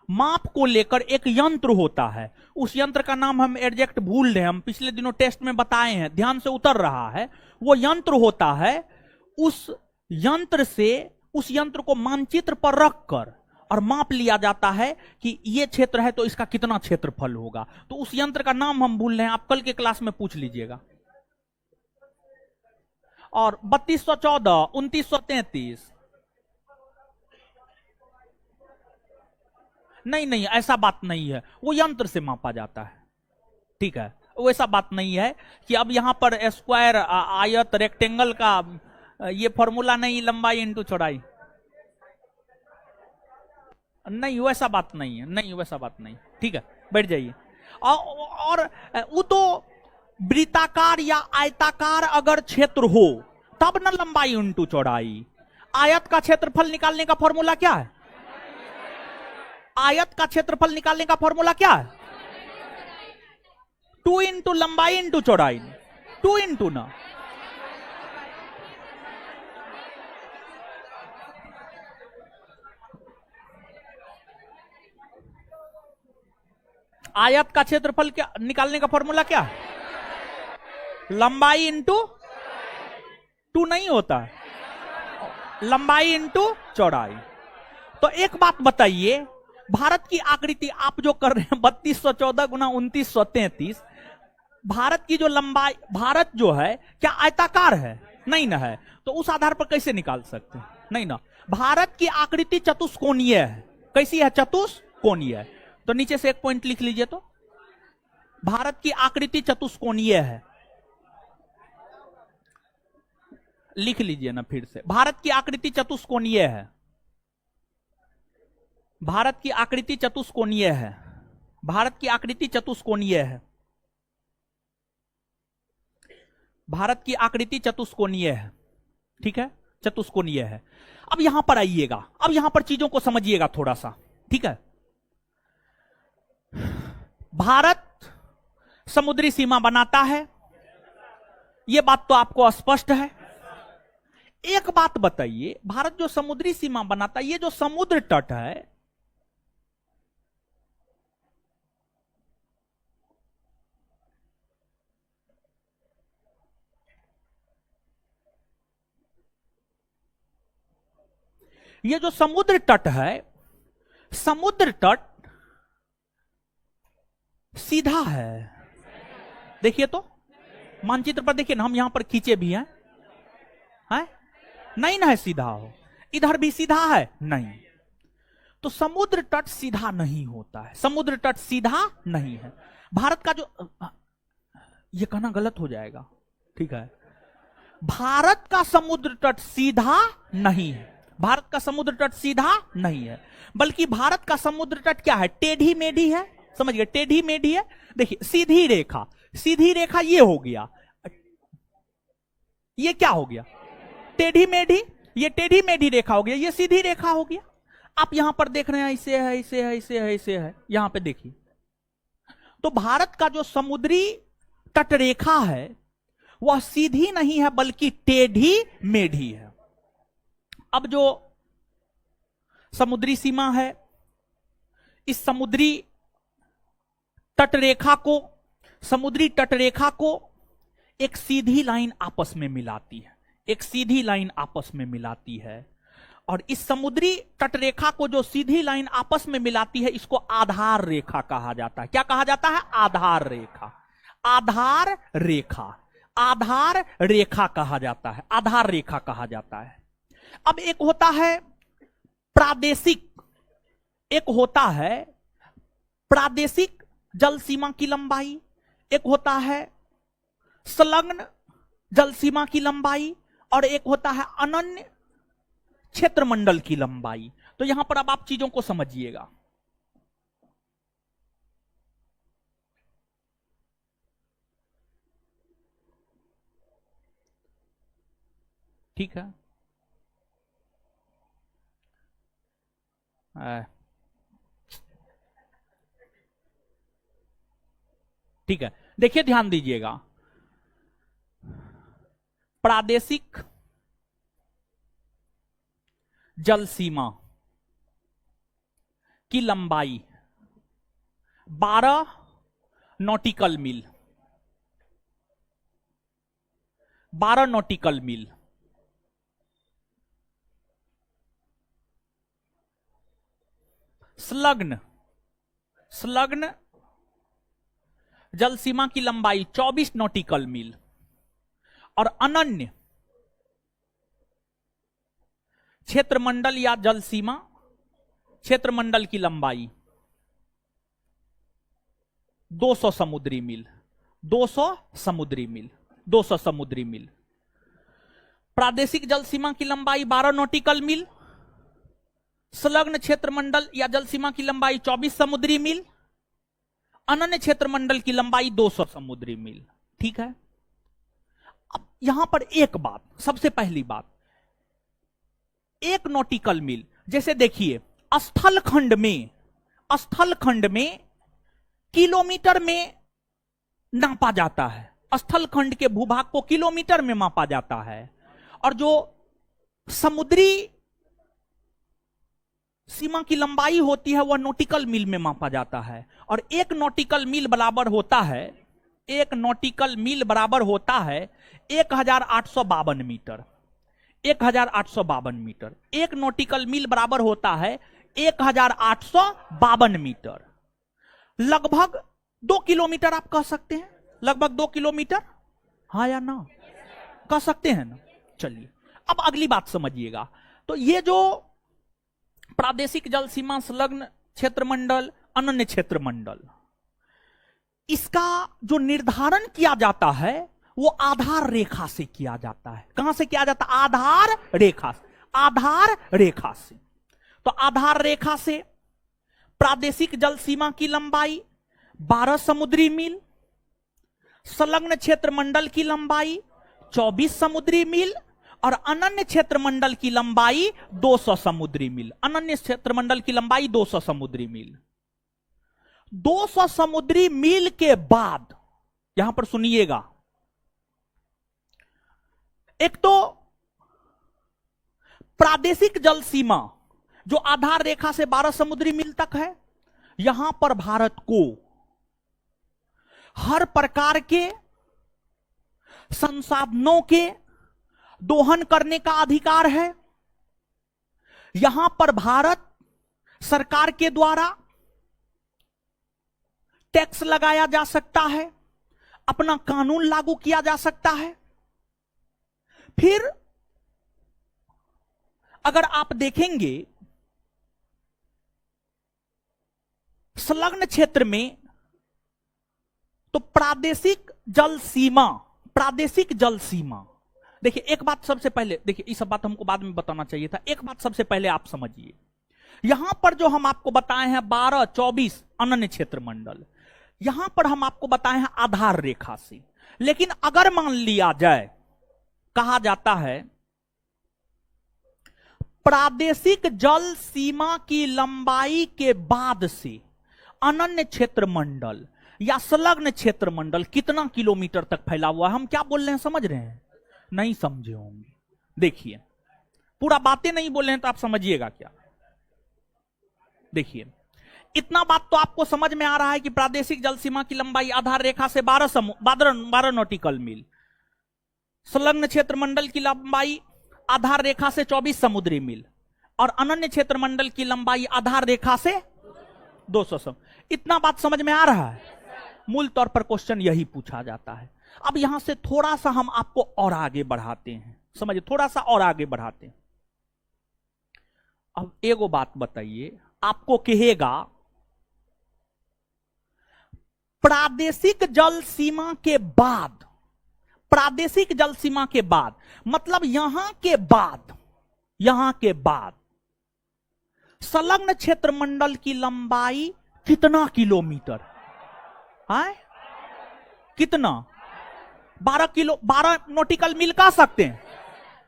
माप को लेकर एक यंत्र होता है, उस यंत्र का नाम हम एग्जैक्ट भूल रहे हैं, हम पिछले दिनों टेस्ट में बताए हैं, ध्यान से उतर रहा है। वो यंत्र होता है, उस यंत्र से उस यंत्र को मानचित्र पर रखकर और माप लिया जाता है कि ये क्षेत्र है तो इसका कितना क्षेत्रफल होगा। तो उस यंत्र का नाम हम भूल रहे हैं, आप कल के क्लास में पूछ लीजिएगा। और 3214, 2933, नहीं नहीं, ऐसा बात नहीं है, वो यंत्र से मापा जाता है। ठीक है, वो ऐसा बात नहीं है कि अब यहां पर स्क्वायर, आयत, रेक्टेंगल का ये फॉर्मूला नहीं, लंबाई इंटू चौड़ाई, नहीं वैसा बात नहीं है, नहीं वैसा बात नहीं। ठीक है, बैठ जाइए। और वो तो वृत्ताकार या आयताकार अगर क्षेत्र हो तब ना लंबाई इंटू चौड़ाई। आयत का क्षेत्रफल निकालने का फॉर्मूला क्या है? आयत का क्षेत्रफल निकालने का फॉर्मूला क्या है? 2 इंटू लंबाई इंटू चौड़ाई, 2 इंटू ना। आयत का क्षेत्रफल क्या निकालने का फॉर्मूला क्या है? लंबाई इंटू 2 नहीं होता, लंबाई इंटू चौड़ाई। तो एक बात बताइए, भारत की आकृति आप जो कर रहे हैं 3214 गुना 2933, भारत की जो लंबाई, भारत जो है क्या आयताकार है? नहीं ना है, तो उस आधार पर कैसे निकाल सकते हैं? नहीं ना, भारत की आकृति चतुष्कोणीय है। कैसी है? चतुष्कोणीय है। तो नीचे से एक पॉइंट लिख लीजिए, तो भारत की आकृति चतुष्कोणीय है, लिख लीजिए ना फिर से, भारत की आकृति चतुष्कोणीय है। भारत की आकृति चतुष्कोणीय है। भारत की आकृति चतुष्कोणीय है। भारत की आकृति चतुष्कोणीय है। ठीक है, चतुष्कोणीय है। अब यहां पर आइएगा, अब यहां पर चीजों को समझिएगा थोड़ा सा, ठीक है। भारत समुद्री सीमा बनाता है, यह बात तो आपको स्पष्ट है। एक बात बताइए, भारत जो समुद्री सीमा बनाता है, ये जो समुद्र तट है, ये जो समुद्र तट है, समुद्र तट सीधा है। देखिए तो मानचित्र पर देखिए ना, हम यहां पर खींचे भी हैं, है? नहीं ना है सीधा हो, इधर भी सीधा है नहीं, तो समुद्र तट सीधा नहीं होता है, समुद्र तट सीधा नहीं है। भारत का जो, ये कहना गलत हो जाएगा, ठीक है, भारत का समुद्र तट सीधा नहीं है, भारत का समुद्र तट सीधा नहीं है, बल्कि भारत का समुद्र तट क्या है, टेढ़ी मेढ़ी है, समझ गए, टेढ़ी मेढ़ी है। देखिए सीधी रेखा, सीधी रेखा ये हो गया, ये क्या हो गया, टेढ़ी मेढ़ी, ये टेढ़ी मेढ़ी रेखा हो गया, ये सीधी रेखा हो गया। आप यहां पर देख रहे हैं ऐसे है, ऐसे है, ऐसे है, ऐसे है, यहां पे देखिए, तो भारत का जो समुद्री तट रेखा है वह सीधी नहीं है बल्कि टेढ़ी मेढ़ी है। अब जो समुद्री सीमा है, इस समुद्री तटरेखा को, समुद्री तटरेखा को एक सीधी लाइन आपस में मिलाती है, एक सीधी लाइन आपस में मिलाती है, और इस समुद्री तटरेखा को जो सीधी लाइन आपस में मिलाती है, इसको आधार रेखा कहा जाता है। क्या कहा जाता है, आधार रेखा, आधार रेखा, आधार रेखा कहा जाता है, आधार रेखा कहा जाता है। अब एक होता है प्रादेशिक, एक होता है प्रादेशिक जल सीमा की लंबाई, एक होता है संलग्न जल सीमा की लंबाई, और एक होता है अनन्य क्षेत्रमंडल की लंबाई। तो यहां पर अब आप चीजों को समझिएगा, ठीक है। ठीक है, देखिए ध्यान दीजिएगा, प्रादेशिक जल सीमा की लंबाई 12 नॉटिकल मील, 12 नॉटिकल मील। संलग्न, संलग्न जल सीमा की लंबाई 24 नॉटिकल मील, और अनन्य क्षेत्रमंडल या जल सीमा क्षेत्रमंडल की लंबाई 200 समुद्री मील, 200 समुद्री मील, 200 समुद्री मील। प्रादेशिक जल सीमा की लंबाई 12 नॉटिकल मील, संलग्न क्षेत्रमंडल या जल सीमा की लंबाई 24 समुद्री मील, अनन्य क्षेत्रमंडल की लंबाई 200 समुद्री मील, ठीक है। अब यहां पर एक बात, सबसे पहली बात, 1 नॉटिकल मील, जैसे देखिए स्थल खंड में, स्थल खंड में किलोमीटर में नापा जाता है, स्थल खंड के भूभाग को किलोमीटर में मापा जाता है, और जो समुद्री सीमा की लंबाई होती है वह नॉटिकल मील में मापा जाता है। और 1 नॉटिकल मील बराबर होता है, 1 नॉटिकल मील बराबर होता है 1852 मीटर, 1852 मीटर। 1 नॉटिकल मील बराबर होता है 1852 मीटर, लगभग 2 किलोमीटर आप कह सकते हैं, लगभग 2 किलोमीटर, हाँ या ना, कह सकते हैं ना। चलिए अब अगली बात समझिएगा, तो ये जो प्रादेशिक जल सीमा, संलग्न क्षेत्रमंडल, अनन्य क्षेत्रमंडल, इसका जो निर्धारण किया जाता है वो आधार रेखा से किया जाता है। कहां से किया जाता है, आधार रेखा से, आधार रेखा से। तो आधार रेखा से प्रादेशिक जल सीमा की लंबाई 12 समुद्री मील, संलग्न क्षेत्रमंडल की लंबाई 24 समुद्री मील, और अनन्य क्षेत्रमंडल की लंबाई 200 समुद्री मील। अनन्य क्षेत्रमंडल की लंबाई 200 समुद्री मील। 200 समुद्री मील के बाद यहां पर सुनिएगा, एक तो प्रादेशिक जल सीमा जो आधार रेखा से 12 समुद्री मील तक है, यहां पर भारत को हर प्रकार के संसाधनों के दोहन करने का अधिकार है। यहां पर भारत सरकार के द्वारा टैक्स लगाया जा सकता है, अपना कानून लागू किया जा सकता है। फिर अगर आप देखेंगे संलग्न क्षेत्र में, तो प्रादेशिक जल सीमा, प्रादेशिक जल सीमा, देखिए एक बात सबसे पहले, देखिए इस बात हमको बाद में बताना चाहिए था, एक बात सबसे पहले आप समझिए। यहां पर जो हम आपको बताए हैं 12, 24 अनन्य क्षेत्र मंडल, यहां पर हम आपको बताए हैं आधार रेखा से। लेकिन अगर मान लिया जाए, कहा जाता है प्रादेशिक जल सीमा की लंबाई के बाद से अनन्य क्षेत्र मंडल या संलग्न क्षेत्र मंडल कितना किलोमीटर तक फैला हुआ है, हम क्या बोल रहे हैं समझ रहे हैं? नहीं समझे होंगे। देखिए पूरा बातें नहीं बोल रहे हैं तो आप समझिएगा क्या। देखिए इतना बात तो आपको समझ में आ रहा है कि प्रादेशिक जल सीमा की लंबाई आधार रेखा से 12 नॉटिकल मील, संलग्न क्षेत्र मंडल की लंबाई आधार रेखा से 24 समुद्री मील, और अनन्य क्षेत्र मंडल की लंबाई आधार रेखा से 200। इतना बात समझ में आ रहा है? मूल तौर पर क्वेश्चन यही पूछा जाता है। अब यहां से थोड़ा सा हम आपको और आगे बढ़ाते हैं, समझिए, थोड़ा सा और आगे बढ़ाते हैं। अब एगो बात बताइए, आपको कहेगा प्रादेशिक जल सीमा के बाद, प्रादेशिक जल सीमा के बाद मतलब यहां के बाद संलग्न क्षेत्र मंडल की लंबाई कितना किलोमीटर है? कितना? 12 नॉटिकल मील कह सकते हैं।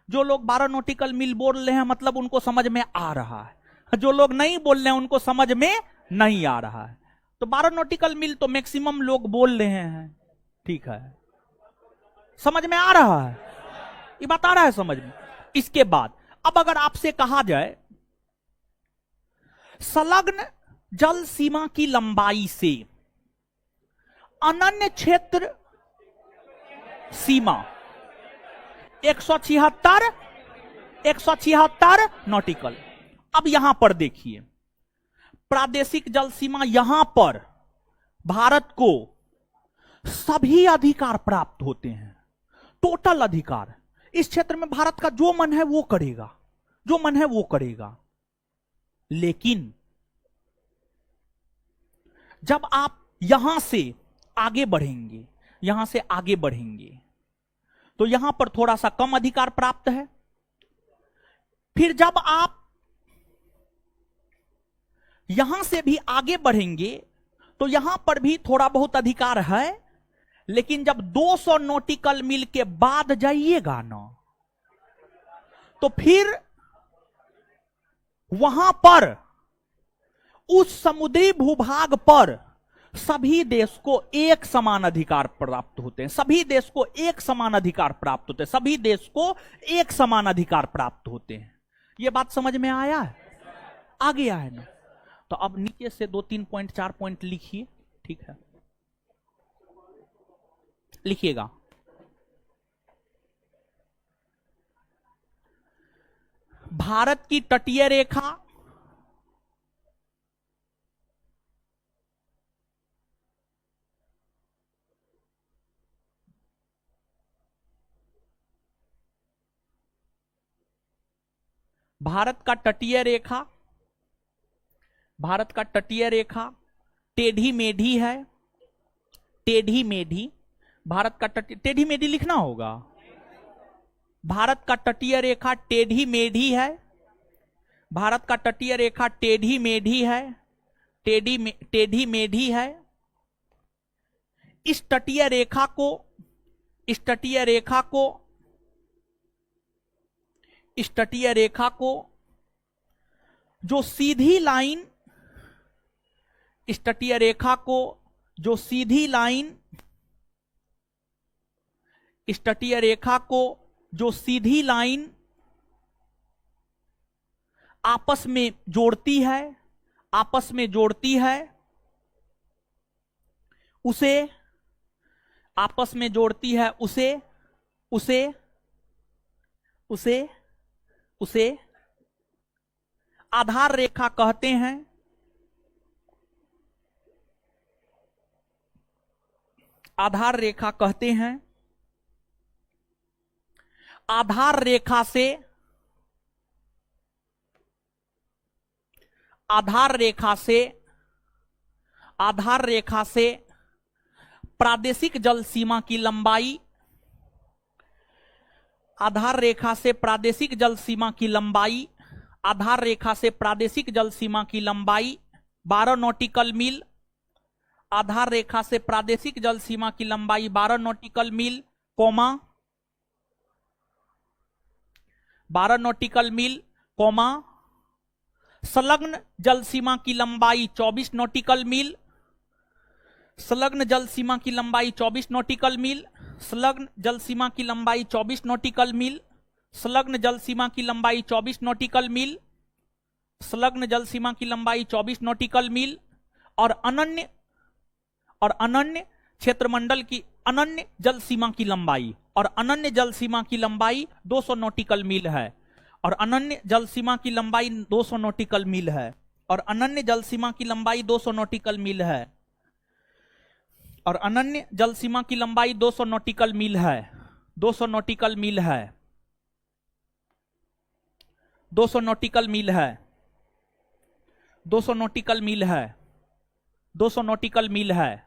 जो लोग 12 नॉटिकल मील बोल रहे हैं मतलब उनको समझ में आ रहा है, जो लोग नहीं बोल रहे हैं उनको समझ में नहीं आ रहा है। तो 12 नॉटिकल मील तो मैक्सिमम लोग बोल रहे हैं, ठीक है, समझ में आ रहा है, ये बात आ रहा है समझ में। इसके बाद अब अगर आपसे कहा जाए संलग्न जल सीमा की लंबाई से अनन्य क्षेत्र सीमा 176 नॉटिकल। अब यहां पर देखिए प्रादेशिक जल सीमा, यहां पर भारत को सभी अधिकार प्राप्त होते हैं, टोटल अधिकार। इस क्षेत्र में भारत का जो मन है वो करेगा, जो मन है वो करेगा। लेकिन जब आप यहां से आगे बढ़ेंगे, यहां से आगे बढ़ेंगे तो यहां पर थोड़ा सा कम अधिकार प्राप्त है। फिर जब आप यहां से भी आगे बढ़ेंगे तो यहां पर भी थोड़ा बहुत अधिकार है। लेकिन जब 200 नॉटिकल मील के बाद जाइएगा ना, तो फिर वहां पर उस समुद्री भूभाग पर सभी देश को एक समान अधिकार प्राप्त होते हैं, सभी देश को एक समान अधिकार प्राप्त होते हैं, सभी देश को एक समान अधिकार प्राप्त होते हैं। यह बात समझ में आया है? आ गया है ना? तो अब नीचे से 2, 3 पॉइंट, 4 पॉइंट लिखिए, ठीक है, लिखिएगा। भारत की तटीय रेखा भारत का तटीय रेखा, भारत का तटीय रेखा टेढ़ी मेढ़ी है, टेढ़ी मेढ़ी, भारत का टेढ़ी मेढ़ी लिखना होगा। भारत का तटीय रेखा टेढ़ी मेढ़ी है, भारत का तटीय रेखा टेढ़ी मेढ़ी है, टेढ़ी मेढ़ी है। इस तटीय रेखा को इस तटीय रेखा को जो सीधी लाइन, इस तटीय रेखा को जो सीधी लाइन, इस तटीय रेखा को जो सीधी लाइन आपस में जोड़ती है, आपस में जोड़ती है, उसे, आपस में जोड़ती है उसे, उसे उसे उसे आधार रेखा कहते हैं। आधार रेखा कहते हैं। आधार रेखा से, आधार रेखा से, आधार रेखा से प्रादेशिक जल सीमा की लंबाई, आधार रेखा से प्रादेशिक जल सीमा की लंबाई, आधार रेखा से प्रादेशिक जल सीमा की लंबाई 12 नॉटिकल मील, आधार रेखा से प्रादेशिक जल सीमा की लंबाई 12 नॉटिकल मील, कोमा 12 नॉटिकल मील, कोमा संलग्न जल सीमा की लंबाई 24 नॉटिकल मील, संलग्न जल सीमा की लंबाई 24 नॉटिकल मील, संलग्न जल सीमा की लंबाई 24 नॉटिकल मील, संलग्न जल सीमा की लंबाई 24 नॉटिकल मील, संलग्न जल सीमा की लंबाई 24 नॉटिकल मील, और अनन्य क्षेत्रमंडल की अनन्य जल सीमा की लंबाई, और अनन्य जल सीमा की लंबाई 200 नॉटिकल मील है, और अनन्य जल सीमा की लंबाई 200 नॉटिकल मील है, और अनन्य जल सीमा की लंबाई 200 नॉटिकल मील है, और अनन्य जल सीमा की लंबाई 200 नॉटिकल मील है, 200 नॉटिकल मील है, 200 नॉटिकल मील है, 200 नॉटिकल मील है, 200 नॉटिकल मील है,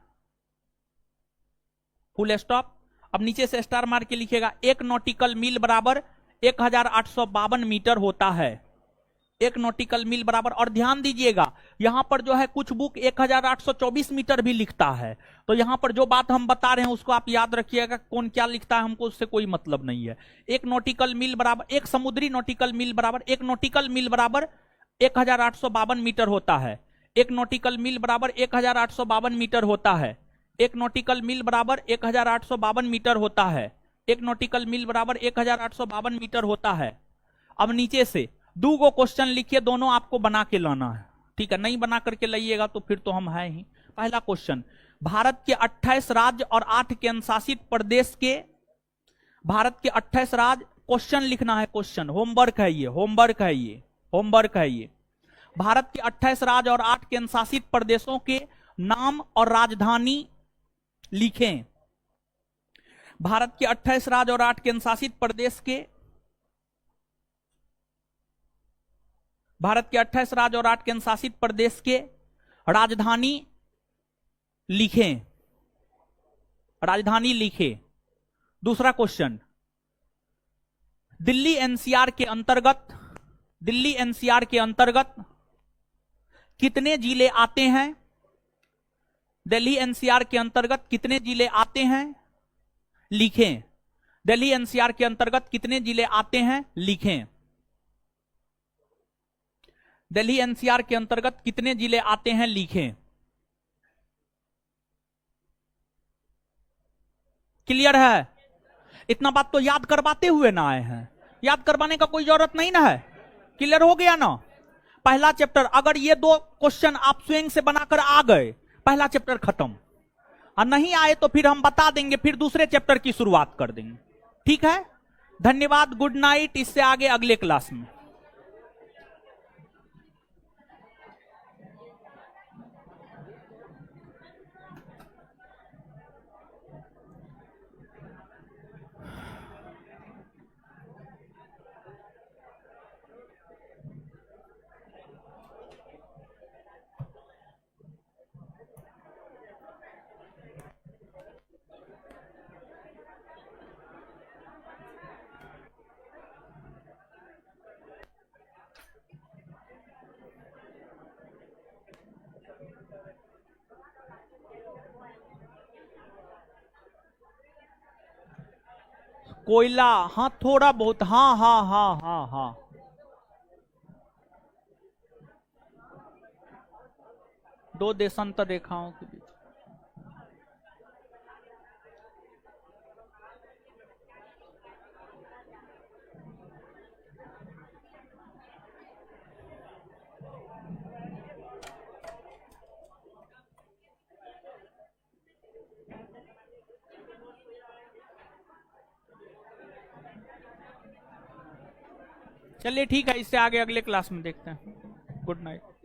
फुल स्टॉप। अब नीचे से स्टार मार के लिखिएगा, 1 नॉटिकल मील बराबर 1852 मीटर होता है, 1 नॉटिकल मील बराबर, और ध्यान दीजिएगा यहां पर जो है कुछ बुक 1824 मीटर भी लिखता है, तो यहां पर जो बात हम बता रहे हैं उसको आप याद रखिएगा, कौन क्या लिखता है हमको उससे कोई मतलब नहीं है। 1 नॉटिकल मील बराबर, एक समुद्री नॉटिकल मील बराबर, 1 नॉटिकल मील बराबर 1852 मीटर होता है, 1 नॉटिकल मील बराबर 1852 मीटर होता है, 1 नॉटिकल मील बराबर 1852 मीटर होता है, 1 नॉटिकल मील बराबर 1852 मीटर होता है। अब नीचे से 2 गो क्वेश्चन लिखिए, दोनों आपको बना के लाना है, ठीक है, नहीं बना करके लाइएगा तो फिर तो हम हैं ही। पहला क्वेश्चन, भारत के 28 राज्य और 8 केंद्र शासित प्रदेश के, भारत के 28 राज्य, क्वेश्चन लिखना है, क्वेश्चन, होमवर्क है ये, होमवर्क है ये, होमवर्क है ये। भारत के 28 राज्य और 8 केंद्र शासित प्रदेशों के नाम और राजधानी लिखें। भारत के 28 राज्य और 8 केंद्र शासित प्रदेश के, भारत के 28 राज्य और 8 केंद्र शासित प्रदेश के राजधानी लिखें, राजधानी लिखें। दूसरा क्वेश्चन, दिल्ली एनसीआर के अंतर्गत, दिल्ली एनसीआर के अंतर्गत कितने जिले आते हैं, दिल्ली एनसीआर के अंतर्गत कितने जिले आते हैं, लिखें। दिल्ली एनसीआर के अंतर्गत कितने जिले आते हैं, लिखें। दिल्ली एनसीआर के अंतर्गत कितने जिले आते हैं, लिखें। क्लियर है? इतना बात तो याद करवाते हुए ना आए हैं, याद करवाने का कोई जरूरत नहीं ना है। क्लियर हो गया ना? पहला चैप्टर, अगर ये 2 क्वेश्चन आप स्वयं से बनाकर आ गए, पहला चैप्टर खत्म, और नहीं आए तो फिर हम बता देंगे, फिर दूसरे चैप्टर की शुरुआत कर देंगे, ठीक है? धन्यवाद, गुड नाइट, इससे आगे अगले क्लास में। कोयला, हाँ थोड़ा बहुत, हाँ हाँ हाँ हाँ हाँ। दो देशांतर रेखाओं के बीच। चलिए ठीक है, इससे आगे अगले क्लास में देखते हैं। Good night.